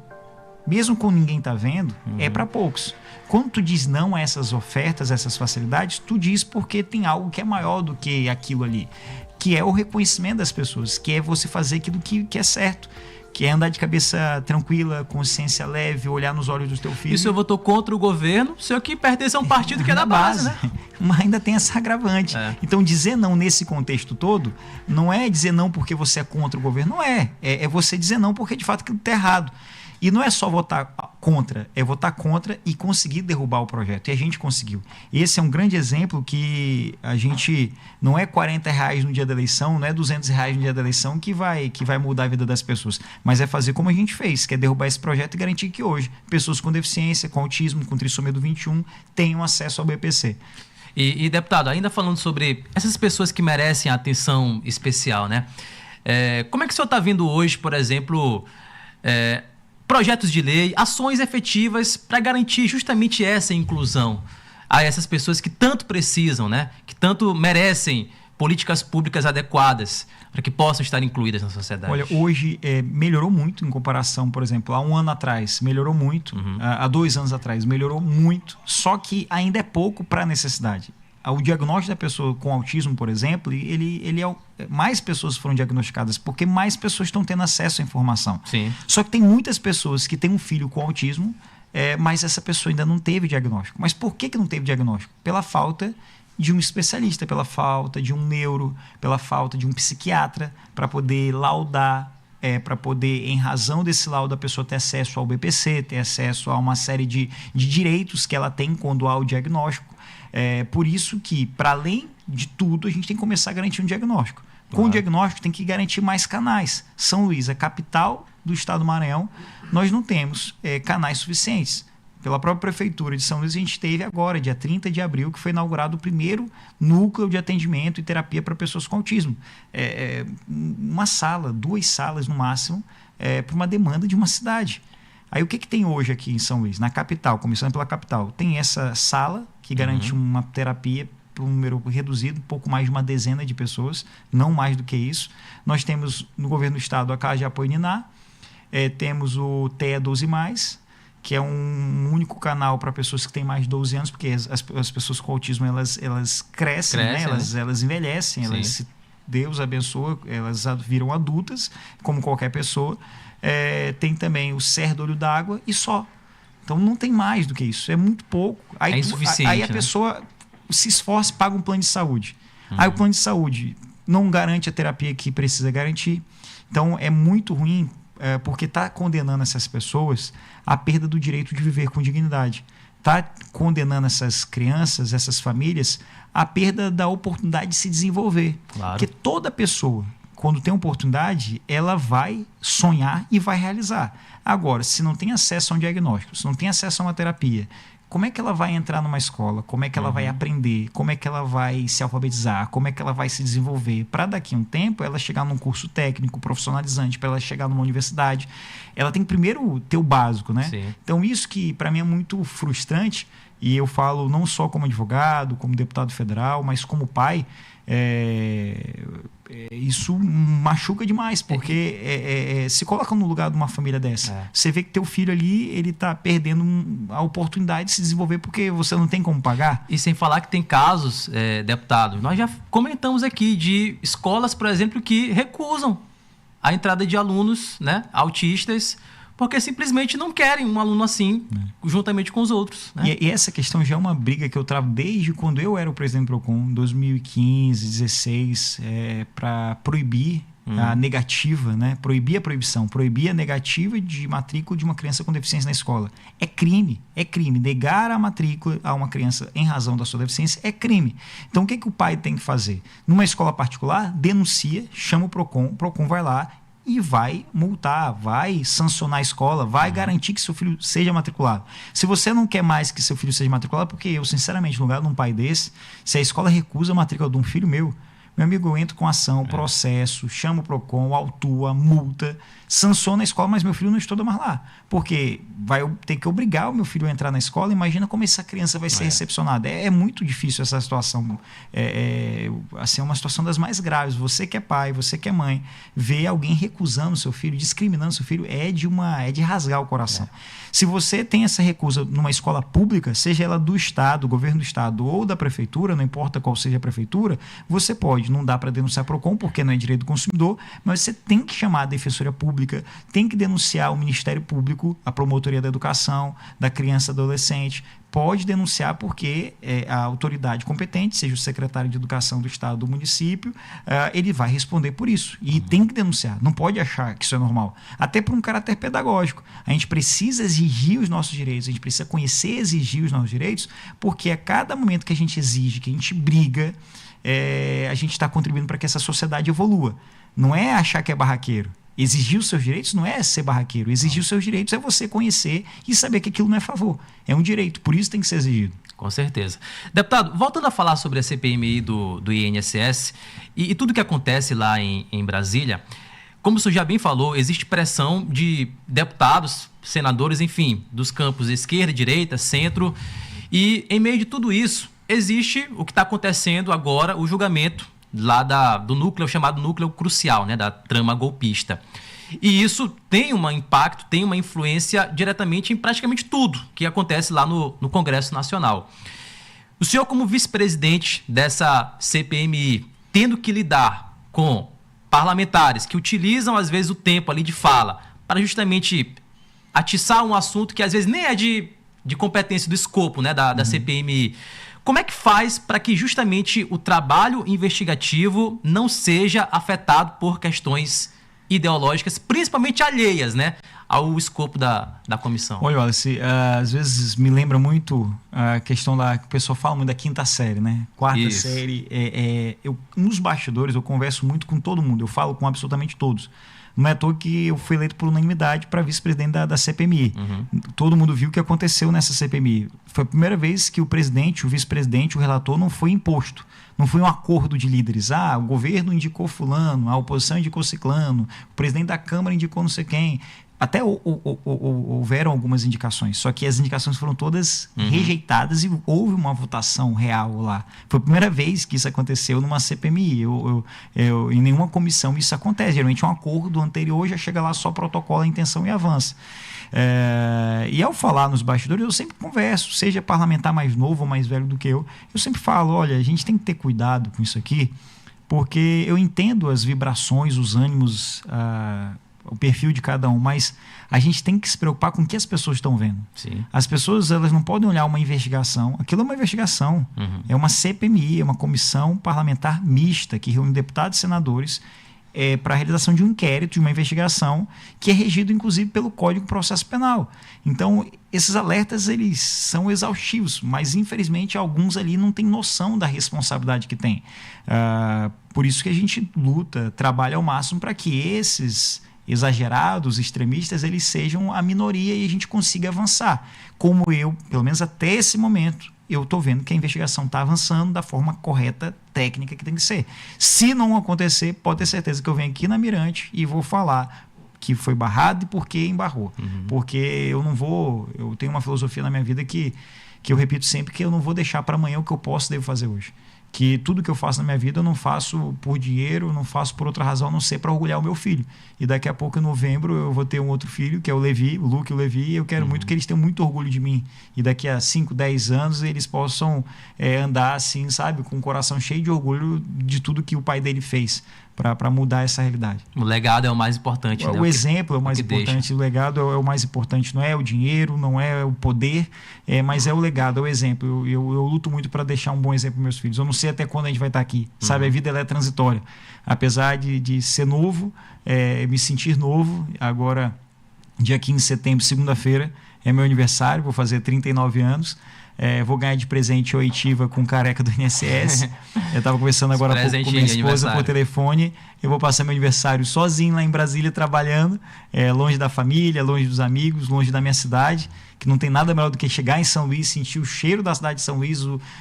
mesmo quando ninguém está vendo, é para poucos. Quando tu diz não a essas ofertas, essas facilidades, tu diz porque tem algo que é maior do que aquilo ali, que é o reconhecimento das pessoas, que é você fazer aquilo que é certo, que é andar de cabeça tranquila, consciência leve, olhar nos olhos do teu filho. E o senhor votou contra o governo, o senhor que pertence a um partido que é da base, né? Mas ainda tem essa agravante. Então, dizer não nesse contexto todo, não é dizer não porque você é contra o governo, não é. É você dizer não porque, de fato, aquilo está errado. E não é só votar contra, é votar contra e conseguir derrubar o projeto. E a gente conseguiu. Esse é um grande exemplo que a gente... Não é R$40 no dia da eleição, não é R$200 no dia da eleição que vai mudar a vida das pessoas. Mas é fazer como a gente fez, que é derrubar esse projeto e garantir que hoje pessoas com deficiência, com autismo, com trissomia do 21 tenham acesso ao BPC. E deputado, ainda falando sobre essas pessoas que merecem atenção especial, né? Como é que o senhor está vendo hoje, por exemplo... projetos de lei, ações efetivas para garantir justamente essa inclusão a essas pessoas que tanto precisam, né? Que tanto merecem políticas públicas adequadas. para que possam estar incluídas na sociedade? Olha, hoje melhorou muito em comparação, por exemplo, há um ano atrás, melhorou muito, há 2 anos atrás, melhorou muito, só que ainda é pouco para a necessidade. O diagnóstico da pessoa com autismo, por exemplo, mais pessoas foram diagnosticadas porque mais pessoas estão tendo acesso à informação. Sim. Só que tem muitas pessoas que têm um filho com autismo, mas essa pessoa ainda não teve diagnóstico. Mas por que não teve diagnóstico? Pela falta de um especialista, pela falta de um neuro, pela falta de um psiquiatra para poder laudar, para poder, em razão desse laudo, a pessoa ter acesso ao BPC, ter acesso a uma série de direitos que ela tem quando há o diagnóstico. Por isso que, para além de tudo, a gente tem que começar a garantir um diagnóstico. Claro. Com o diagnóstico, tem que garantir mais canais. São Luís, a capital do estado do Maranhão, nós não temos canais suficientes. Pela própria prefeitura de São Luís, a gente teve agora, dia 30 de abril, que foi inaugurado o primeiro núcleo de atendimento e terapia para pessoas com autismo. Uma sala, 2 salas no máximo, para uma demanda de uma cidade. Aí o que tem hoje aqui em São Luís? Na capital, começando pela capital, tem essa sala que garante uma terapia para um número reduzido, um pouco mais de uma dezena de pessoas, não mais do que isso. Nós temos no governo do estado a Casa de Apoio Niná, temos o TEA 12+, que é um único canal para pessoas que têm mais de 12 anos, porque as pessoas com autismo elas crescem, né? Elas envelhecem, Deus abençoa, elas viram adultas, como qualquer pessoa. Tem também o CER do Olho d'Água e só. Então não tem mais do que isso, é muito pouco. Aí, insuficiente. Aí a pessoa se esforça e paga um plano de saúde. Aí o plano de saúde não garante a terapia que precisa garantir. Então é muito ruim, porque está condenando essas pessoas à perda do direito de viver com dignidade. Está condenando essas crianças, essas famílias, à perda da oportunidade de se desenvolver. Claro. Porque toda pessoa, quando tem oportunidade, ela vai sonhar e vai realizar. Agora, se não tem acesso a um diagnóstico, se não tem acesso a uma terapia, como é que ela vai entrar numa escola? Como é que ela vai aprender? Como é que ela vai se alfabetizar? Como é que ela vai se desenvolver? Para daqui a um tempo, ela chegar num curso técnico, profissionalizante, para ela chegar numa universidade, ela tem que primeiro ter o básico, né? Sim. Então, isso que para mim é muito frustrante, e eu falo não só como advogado, como deputado federal, mas como pai, isso machuca demais, porque se coloca no lugar de uma família dessa. Você vê que teu filho ali, ele está perdendo a oportunidade de se desenvolver porque você não tem como pagar. E sem falar que tem casos, deputado, nós já comentamos aqui de escolas, por exemplo, que recusam a entrada de alunos, né, autistas, porque simplesmente não querem um aluno assim, juntamente com os outros. Né? E essa questão já é uma briga que eu travo desde quando eu era o presidente do PROCON, em 2015, 2016, para proibir a negativa, né? Proibir a proibição, proibir a negativa de matrícula de uma criança com deficiência na escola. É crime. Negar a matrícula a uma criança em razão da sua deficiência é crime. Então o que o pai tem que fazer? Numa escola particular, denuncia, chama o PROCON vai lá e vai multar, vai sancionar a escola, vai garantir que seu filho seja matriculado. Se você não quer mais que seu filho seja matriculado, porque eu, sinceramente, no lugar de um pai desse, se a escola recusa a matrícula de um filho meu amigo, eu entro com ação, processo, chamo o PROCON, autua, multa, sanciona a escola, mas meu filho não estuda mais lá. Porque vai ter que obrigar o meu filho a entrar na escola. Imagina como essa criança vai ser recepcionada. É muito difícil essa situação. Assim, é uma situação das mais graves. Você que é pai, você que é mãe, ver alguém recusando seu filho, discriminando seu filho, é de rasgar o coração. Se você tem essa recusa numa escola pública, seja ela do Estado, governo do Estado ou da prefeitura, não importa qual seja a prefeitura, você pode. Não dá para denunciar PROCON, porque não é direito do consumidor, mas você tem que chamar a Defensoria Pública, tem que denunciar o Ministério Público, a Promotoria da Educação, da Criança e Adolescente. Pode denunciar porque a autoridade competente, seja o secretário de Educação do Estado, do município, ele vai responder por isso. E tem que denunciar, não pode achar que isso é normal. Até por um caráter pedagógico. A gente precisa exigir os nossos direitos, a gente precisa conhecer e exigir os nossos direitos, porque a cada momento que a gente exige, que a gente briga, a gente está contribuindo para que essa sociedade evolua. Não é achar que é barraqueiro. Exigir os seus direitos não é ser barraqueiro. Exigir os seus direitos é você conhecer e saber que aquilo não é favor. É um direito, por isso tem que ser exigido. Com certeza. Deputado, voltando a falar sobre a CPMI do INSS e tudo que acontece lá em Brasília, como o senhor já bem falou, existe pressão de deputados, senadores, enfim, dos campos esquerda, direita, centro, e em meio de tudo isso, existe o que está acontecendo agora, o julgamento lá do núcleo, chamado núcleo crucial, né, da trama golpista. E isso tem um impacto, tem uma influência diretamente em praticamente tudo que acontece lá no Congresso Nacional. O senhor, como vice-presidente dessa CPMI, tendo que lidar com parlamentares que utilizam, às vezes, o tempo ali de fala para justamente atiçar um assunto que, às vezes, nem é de competência do escopo, né, da CPMI. Como é que faz para que justamente o trabalho investigativo não seja afetado por questões ideológicas, principalmente alheias, né, ao escopo da comissão? Olha, Wallace, às vezes me lembra muito a questão que o pessoal fala muito da quinta série, né? Quarta série. Nos bastidores eu converso muito com todo mundo, eu falo com absolutamente todos. Não é à toa que eu fui eleito por unanimidade para vice-presidente da CPMI. Todo mundo viu o que aconteceu nessa CPMI. Foi a primeira vez que o presidente, o vice-presidente, o relator não foi imposto. Não foi um acordo de líderes. O governo indicou fulano, a oposição indicou ciclano, o presidente da Câmara indicou não sei quem. Até houveram algumas indicações, só que as indicações foram todas rejeitadas e houve uma votação real lá. Foi a primeira vez que isso aconteceu numa CPMI. Em nenhuma comissão isso acontece. Geralmente é um acordo anterior, já chega lá só protocola a intenção e avança. E ao falar nos bastidores, eu sempre converso, seja parlamentar mais novo ou mais velho do que eu sempre falo, olha, a gente tem que ter cuidado com isso aqui, porque eu entendo as vibrações, os ânimos, o perfil de cada um, mas a gente tem que se preocupar com o que as pessoas estão vendo. Sim. As pessoas, elas não podem olhar uma investigação. Aquilo é uma investigação. É uma CPMI, é uma comissão parlamentar mista que reúne deputados e senadores para a realização de um inquérito, de uma investigação que é regido, inclusive, pelo Código de Processo Penal. Então, esses alertas, eles são exaustivos, mas, infelizmente, alguns ali não têm noção da responsabilidade que tem. Por isso que a gente luta, trabalha ao máximo para que esses exagerados, extremistas, eles sejam a minoria e a gente consiga avançar. Como pelo menos até esse momento, eu estou vendo que a investigação está avançando da forma correta, técnica que tem que ser. Se não acontecer, pode ter certeza que eu venho aqui na Mirante e vou falar que foi barrado e por que embarrou. Porque eu tenho uma filosofia na minha vida que eu repito sempre, que eu não vou deixar para amanhã o que eu devo fazer hoje. Que tudo que eu faço na minha vida eu não faço por dinheiro, eu não faço por outra razão, a não ser para orgulhar o meu filho. E daqui a pouco, em novembro, eu vou ter um outro filho, que é o Levi, o Luke e o Levi, e eu quero muito que eles tenham muito orgulho de mim. E daqui a 5, 10 anos eles possam andar assim, sabe, com o coração cheio de orgulho de tudo que o pai dele fez para mudar essa realidade. O legado é o mais importante, né? O exemplo é o mais importante, o legado é o mais importante, não é o dinheiro, não é o poder, mas é o legado, é o exemplo. Eu luto muito para deixar um bom exemplo para meus filhos. Eu não sei até quando a gente vai estar aqui, sabe? A vida ela é transitória. Apesar de ser novo, me sentir novo, agora, dia 15 de setembro, segunda-feira, é meu aniversário, vou fazer 39 anos. Vou ganhar de presente oitiva com careca do INSS. Eu estava conversando agora há pouco com minha esposa por telefone. Eu vou passar meu aniversário sozinho lá em Brasília, trabalhando, longe da família, longe dos amigos, longe da minha cidade, que não tem nada melhor do que chegar em São Luís, sentir o cheiro da cidade de São Luís,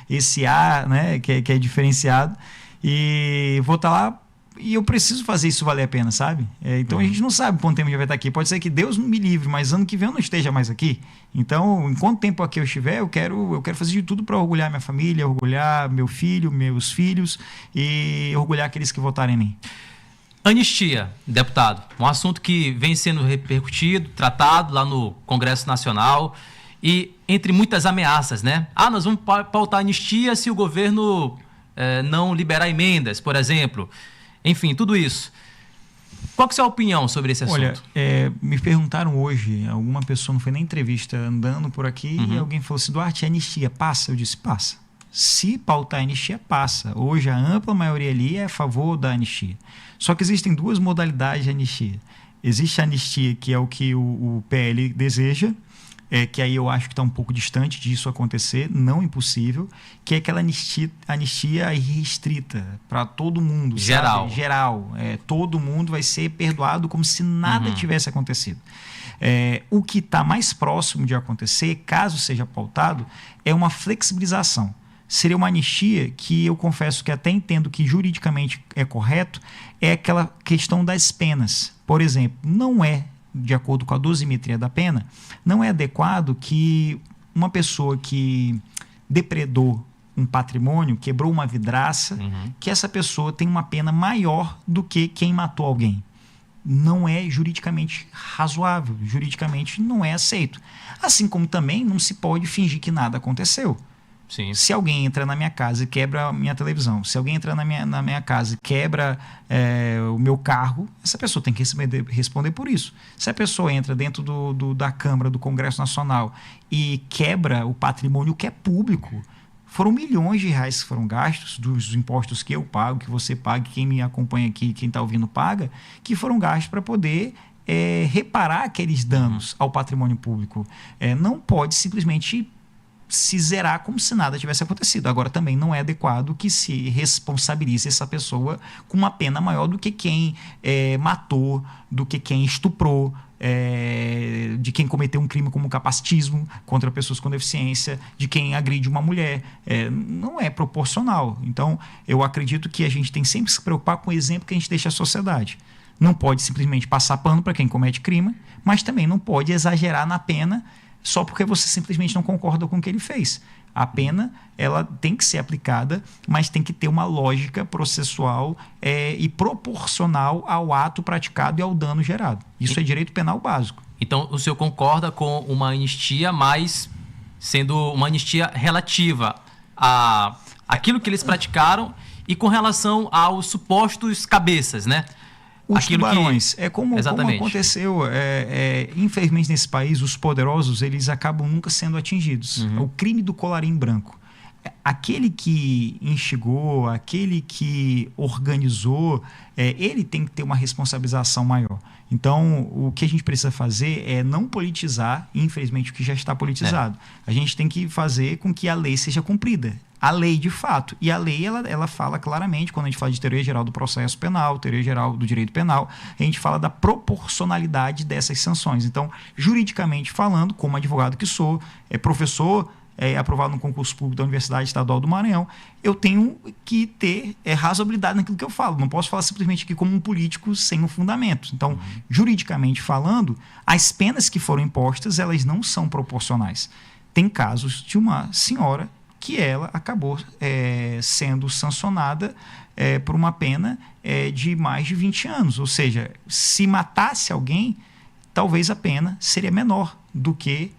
esse ar, né, que é diferenciado. E vou estar lá. E eu preciso fazer isso valer a pena, sabe? Então a gente não sabe quanto tempo a gente vai estar aqui. Pode ser que Deus me livre, mas ano que vem eu não esteja mais aqui. Então, enquanto tempo aqui eu estiver, eu quero fazer de tudo para orgulhar minha família, orgulhar meu filho, meus filhos e orgulhar aqueles que votarem em mim. Anistia, deputado. Um assunto que vem sendo repercutido, tratado lá no Congresso Nacional e entre muitas ameaças, né? Nós vamos pautar anistia se o governo não liberar emendas, por exemplo. Enfim, tudo isso. Qual que é a sua opinião sobre esse assunto? Olha, me perguntaram hoje, alguma pessoa, não foi nem entrevista, andando por aqui, e alguém falou assim, Duarte, a anistia passa? Eu disse, passa. Se pautar a anistia, passa. Hoje a ampla maioria ali é a favor da anistia. Só que existem duas modalidades de anistia. Existe a anistia, que é o que o PL deseja, que aí eu acho que está um pouco distante disso acontecer, não impossível, que é aquela anistia irrestrita para todo mundo. Geral. Sabe? Geral. Todo mundo vai ser perdoado como se nada tivesse acontecido. O que está mais próximo de acontecer, caso seja pautado, é uma flexibilização. Seria uma anistia que eu confesso que até entendo que juridicamente é correto, é aquela questão das penas. Por exemplo, não é, de acordo com a dosimetria da pena, não é adequado que uma pessoa que depredou um patrimônio, quebrou uma vidraça, que essa pessoa tem uma pena maior do que quem matou alguém. Não é juridicamente razoável, juridicamente não é aceito. Assim como também não se pode fingir que nada aconteceu. Sim. Se alguém entra na minha casa e quebra a minha televisão, se alguém entra na minha casa e quebra o meu carro, essa pessoa tem que responder por isso. Se a pessoa entra dentro da Câmara, do Congresso Nacional e quebra o patrimônio que é público, foram milhões de reais que foram gastos, dos impostos que eu pago, que você paga, quem me acompanha aqui, quem está ouvindo paga, que foram gastos para poder reparar aqueles danos ao patrimônio público. Não pode simplesmente se zerar como se nada tivesse acontecido. Agora, também não é adequado que se responsabilize essa pessoa com uma pena maior do que quem matou, do que quem estuprou, de quem cometeu um crime como capacitismo contra pessoas com deficiência, de quem agride uma mulher. Não é proporcional. Então, eu acredito que a gente tem sempre que se preocupar com o exemplo que a gente deixa à sociedade. Não pode simplesmente passar pano para quem comete crime, mas também não pode exagerar na pena só porque você simplesmente não concorda com o que ele fez. A pena, ela tem que ser aplicada, mas tem que ter uma lógica processual e proporcional ao ato praticado e ao dano gerado. Isso é direito penal básico. Então, o senhor concorda com uma anistia, mas sendo uma anistia relativa àquilo que eles praticaram e com relação aos supostos cabeças, né? Os tubarões. Como aconteceu, infelizmente nesse país, os poderosos, eles acabam nunca sendo atingidos. O crime do colarinho branco. Aquele que instigou, aquele que organizou, ele tem que ter uma responsabilização maior. Então, o que a gente precisa fazer é não politizar, infelizmente, o que já está politizado. A gente tem que fazer com que a lei seja cumprida. A lei, de fato. E a lei, ela fala claramente, quando a gente fala de teoria geral do processo penal, teoria geral do direito penal, a gente fala da proporcionalidade dessas sanções. Então, juridicamente falando, como advogado que sou, professor, aprovado no concurso público da Universidade Estadual do Maranhão, eu tenho que ter razoabilidade naquilo que eu falo. Não posso falar simplesmente aqui como um político sem um fundamento. Então, juridicamente falando, as penas que foram impostas, elas não são proporcionais. Tem casos de uma senhora que ela acabou sendo sancionada por uma pena de mais de 20 anos. Ou seja, se matasse alguém, talvez a pena seria menor do que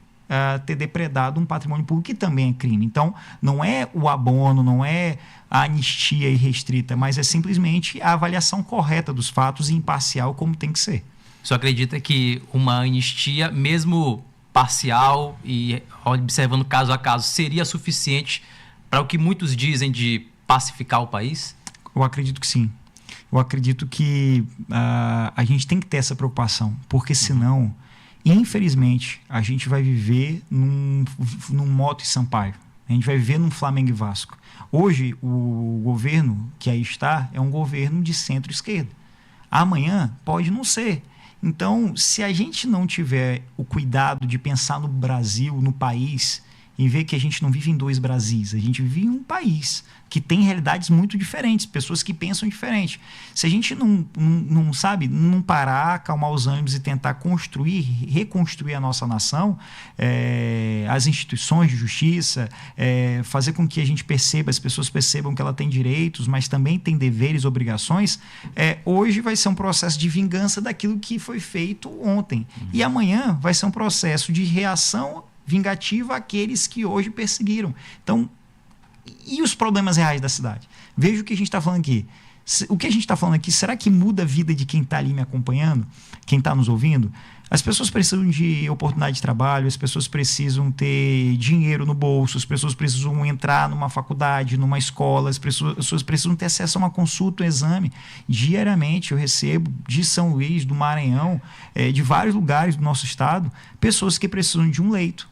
ter depredado um patrimônio público, que também é crime. Então, não é o abono, não é a anistia irrestrita, mas é simplesmente a avaliação correta dos fatos e imparcial, como tem que ser. O senhor acredita que uma anistia, mesmo parcial e observando caso a caso, seria suficiente para o que muitos dizem de pacificar o país? Eu acredito que sim. Eu acredito que a gente tem que ter essa preocupação, porque senão, infelizmente, a gente vai viver num Moto e Sampaio. A gente vai viver num Flamengo e Vasco. Hoje, o governo que aí está é um governo de centro-esquerda. Amanhã pode não ser. Então, se a gente não tiver o cuidado de pensar no Brasil, no país, e ver que a gente não vive em dois Brasis, a gente vive em um país que tem realidades muito diferentes, pessoas que pensam diferente. Se a gente não parar, acalmar os ânimos e tentar reconstruir a nossa nação, as instituições de justiça, fazer com que a gente perceba, as pessoas percebam que ela tem direitos, mas também tem deveres e obrigações, hoje vai ser um processo de vingança daquilo que foi feito ontem. E amanhã vai ser um processo de reação vingativa àqueles que hoje perseguiram. Então, e os problemas reais da cidade? Veja o que a gente está falando aqui. O que a gente está falando aqui, será que muda a vida de quem está ali me acompanhando? Quem está nos ouvindo? As pessoas precisam de oportunidade de trabalho, as pessoas precisam ter dinheiro no bolso, as pessoas precisam entrar numa faculdade, numa escola, as pessoas precisam ter acesso a uma consulta, um exame. Diariamente eu recebo de São Luís, do Maranhão, de vários lugares do nosso estado, pessoas que precisam de um leito,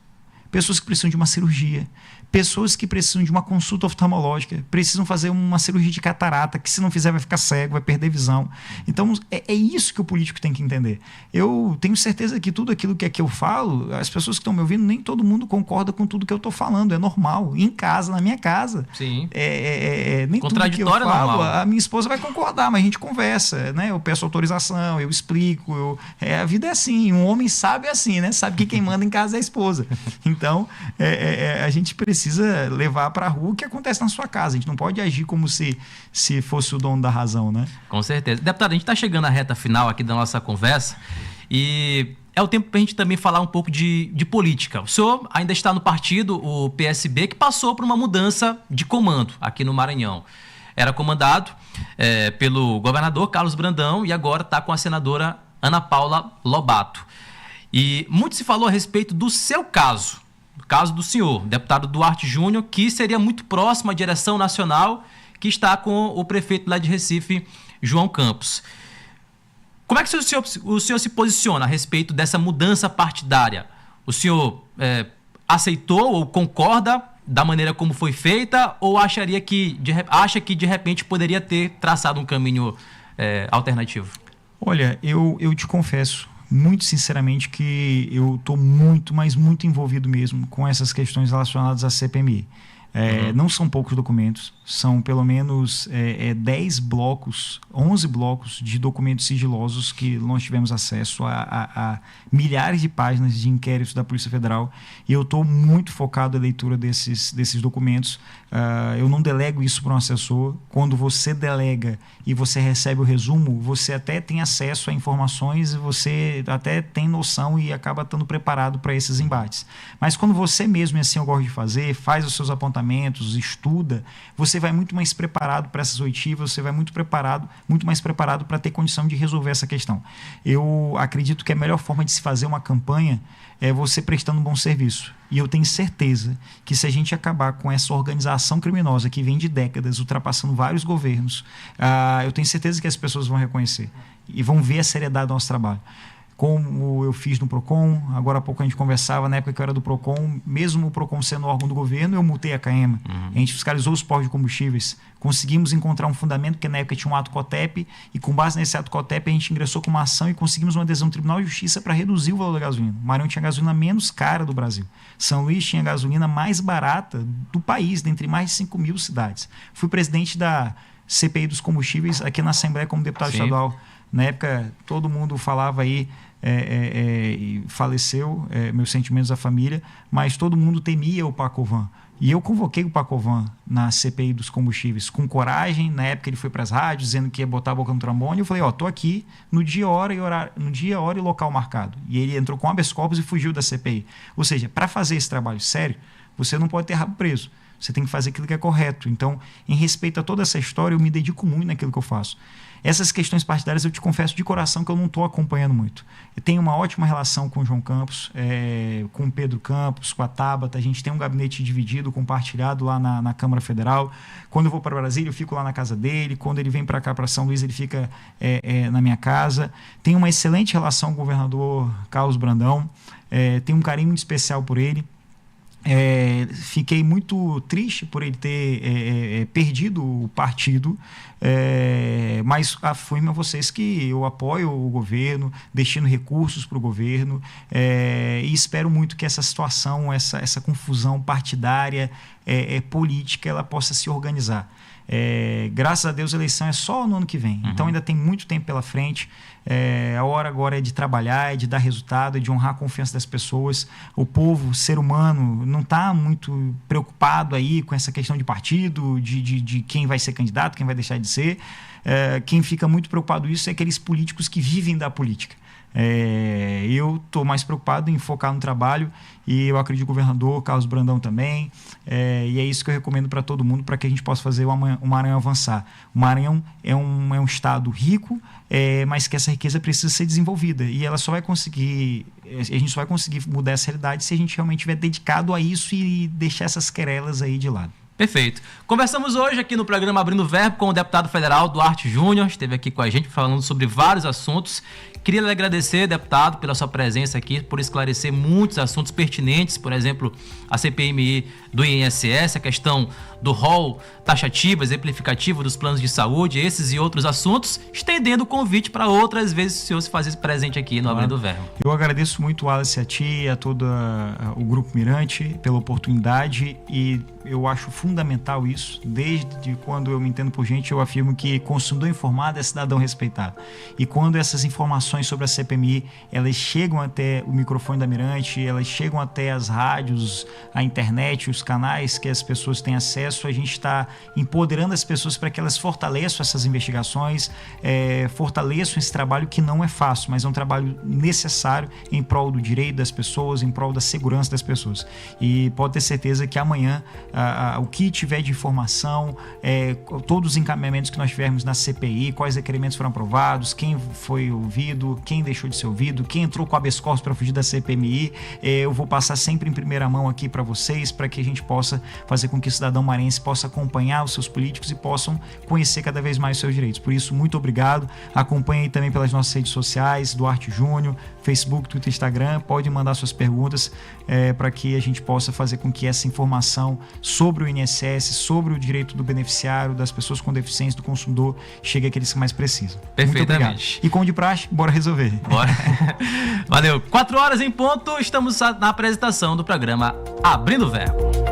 pessoas que precisam de uma cirurgia, pessoas que precisam de uma consulta oftalmológica, precisam fazer uma cirurgia de catarata, que se não fizer vai ficar cego, vai perder visão. Então, é isso que o político tem que entender. Eu tenho certeza que tudo aquilo que eu falo, as pessoas que estão me ouvindo, nem todo mundo concorda com tudo que eu estou falando, é normal. Em casa, na minha casa. Sim. Nem tudo que eu falo, a minha esposa vai concordar, mas a gente conversa, né? Eu peço autorização, eu explico, a vida é assim, um homem sábio é assim, né? Sabe que quem manda em casa é a esposa. Então, Então, a gente precisa levar para a rua o que acontece na sua casa. A gente não pode agir como se fosse o dono da razão, né? Com certeza. Deputado, a gente está chegando à reta final aqui da nossa conversa e é o tempo para a gente também falar um pouco de política. O senhor ainda está no partido, o PSB, que passou por uma mudança de comando aqui no Maranhão. Era comandado pelo governador Carlos Brandão e agora está com a senadora Ana Paula Lobato. E muito se falou a respeito do seu caso, do caso do senhor, deputado Duarte Júnior, que seria muito próximo à direção nacional, que está com o prefeito lá de Recife, João Campos. Como é que o senhor se posiciona a respeito dessa mudança partidária? O senhor aceitou ou concorda da maneira como foi feita ou acha que de repente poderia ter traçado um caminho alternativo? Olha, eu te confesso muito sinceramente que eu estou muito, mas muito envolvido mesmo com essas questões relacionadas à CPMI. Não são poucos documentos, são pelo menos 10 blocos, 11 blocos de documentos sigilosos que nós tivemos acesso a milhares de páginas de inquéritos da Polícia Federal, e eu estou muito focado na leitura desses documentos. Eu não delego isso para um assessor. Quando você delega e você recebe o resumo, você até tem acesso a informações e você até tem noção e acaba estando preparado para esses embates. Mas quando você mesmo, e assim eu gosto de fazer, faz os seus apontamentos, estuda, você vai muito mais preparado para essas oitivas, você vai muito mais preparado para ter condição de resolver essa questão. Eu acredito que a melhor forma de se fazer uma campanha é você prestando um bom serviço. E eu tenho certeza que se a gente acabar com essa organização criminosa que vem de décadas, ultrapassando vários governos, eu tenho certeza que as pessoas vão reconhecer e vão ver a seriedade do nosso trabalho. Como eu fiz no PROCON, agora há pouco a gente conversava, na época que eu era do PROCON, mesmo o PROCON sendo órgão do governo, eu multei a CAEMA. A gente fiscalizou os postos de combustíveis, conseguimos encontrar um fundamento, porque na época tinha um ato COTEP, e com base nesse ato COTEP a gente ingressou com uma ação e conseguimos uma adesão do Tribunal de Justiça para reduzir o valor da gasolina. O Maranhão tinha a gasolina menos cara do Brasil. São Luís tinha a gasolina mais barata do país, dentre mais de 5 mil cidades. Fui presidente da CPI dos combustíveis aqui na Assembleia como deputado estadual. Na época, todo mundo falava aí, faleceu, meus sentimentos à família, mas todo mundo temia o Pacovan. E eu convoquei o Pacovan na CPI dos combustíveis com coragem. Na época ele foi para as rádios dizendo que ia botar a boca no trombone. Eu falei, tô aqui no dia, hora e local marcado. E ele entrou com habeas corpus e fugiu da CPI. Ou seja, para fazer esse trabalho sério, você não pode ter rabo preso. Você tem que fazer aquilo que é correto. Então, em respeito a toda essa história, eu me dedico muito naquilo que eu faço. Essas questões partidárias, eu te confesso de coração que eu não estou acompanhando muito. Eu tenho uma ótima relação com o João Campos, com o Pedro Campos, com a Tabata. A gente tem um gabinete dividido, compartilhado lá na Câmara Federal. Quando eu vou para Brasília, eu fico lá na casa dele. Quando ele vem para cá, para São Luís, ele fica na minha casa. Tenho uma excelente relação com o governador Carlos Brandão. Tenho um carinho muito especial por ele. Fiquei muito triste por ele ter perdido o partido, mas afirmo a vocês que eu apoio o governo, destino recursos para o governo, e espero muito que essa situação, essa confusão partidária, política, ela possa se organizar. Graças a Deus a eleição é só no ano que vem, então ainda tem muito tempo pela frente. A hora agora é de trabalhar, é de dar resultado, é de honrar a confiança das pessoas. O povo, o ser humano, não está muito preocupado aí com essa questão de partido, de quem vai ser candidato, quem vai deixar de ser. Quem fica muito preocupado com isso é aqueles políticos que vivem da política. Eu estou mais preocupado em focar no trabalho, e eu acredito que o governador Carlos Brandão também, e é isso que eu recomendo para todo mundo, para que a gente possa fazer o Maranhão avançar. O Maranhão é um estado rico, mas que essa riqueza precisa ser desenvolvida, e a gente só vai conseguir mudar essa realidade se a gente realmente estiver dedicado a isso e deixar essas querelas aí de lado. Perfeito. Conversamos hoje aqui no programa Abrindo o Verbo com o deputado federal Duarte Júnior, esteve aqui com a gente falando sobre vários assuntos. Queria lhe agradecer, deputado, pela sua presença aqui, por esclarecer muitos assuntos pertinentes, por exemplo, a CPMI do INSS, a questão do rol taxativo, exemplificativo dos planos de saúde, esses e outros assuntos, estendendo o convite para outras vezes o senhor se fazer presente aqui no Abrindo o Verbo. Eu agradeço muito, Wallace, a ti e a todo o Grupo Mirante pela oportunidade, e eu acho fundamental isso. Desde quando eu me entendo por gente, eu afirmo que consumidor informado é cidadão respeitado. E quando essas informações sobre a CPMI, elas chegam até o microfone da Mirante, elas chegam até as rádios, a internet, os canais que as pessoas têm acesso, a gente está empoderando as pessoas para que elas fortaleçam essas investigações, fortaleçam esse trabalho que não é fácil, mas é um trabalho necessário em prol do direito das pessoas, em prol da segurança das pessoas. E pode ter certeza que amanhã o que tiver de informação, todos os encaminhamentos que nós tivermos na CPI, quais requerimentos foram aprovados, quem foi ouvido, quem deixou de ser ouvido, quem entrou com habeas corpus para fugir da CPMI, eu vou passar sempre em primeira mão aqui para vocês, para que a gente possa fazer com que o cidadão maranhense possa acompanhar os seus políticos e possam conhecer cada vez mais os seus direitos. Por isso, muito obrigado. Acompanhe também pelas nossas redes sociais, Duarte Júnior, Facebook, Twitter, Instagram. Pode mandar suas perguntas para que a gente possa fazer com que essa informação sobre o INSS, sobre o direito do beneficiário, das pessoas com deficiência, do consumidor, chegue àqueles que mais precisam. Perfeitamente. E como de praxe, bora resolver. Bora. Valeu. 4 horas em ponto, estamos na apresentação do programa Abrindo o Verbo.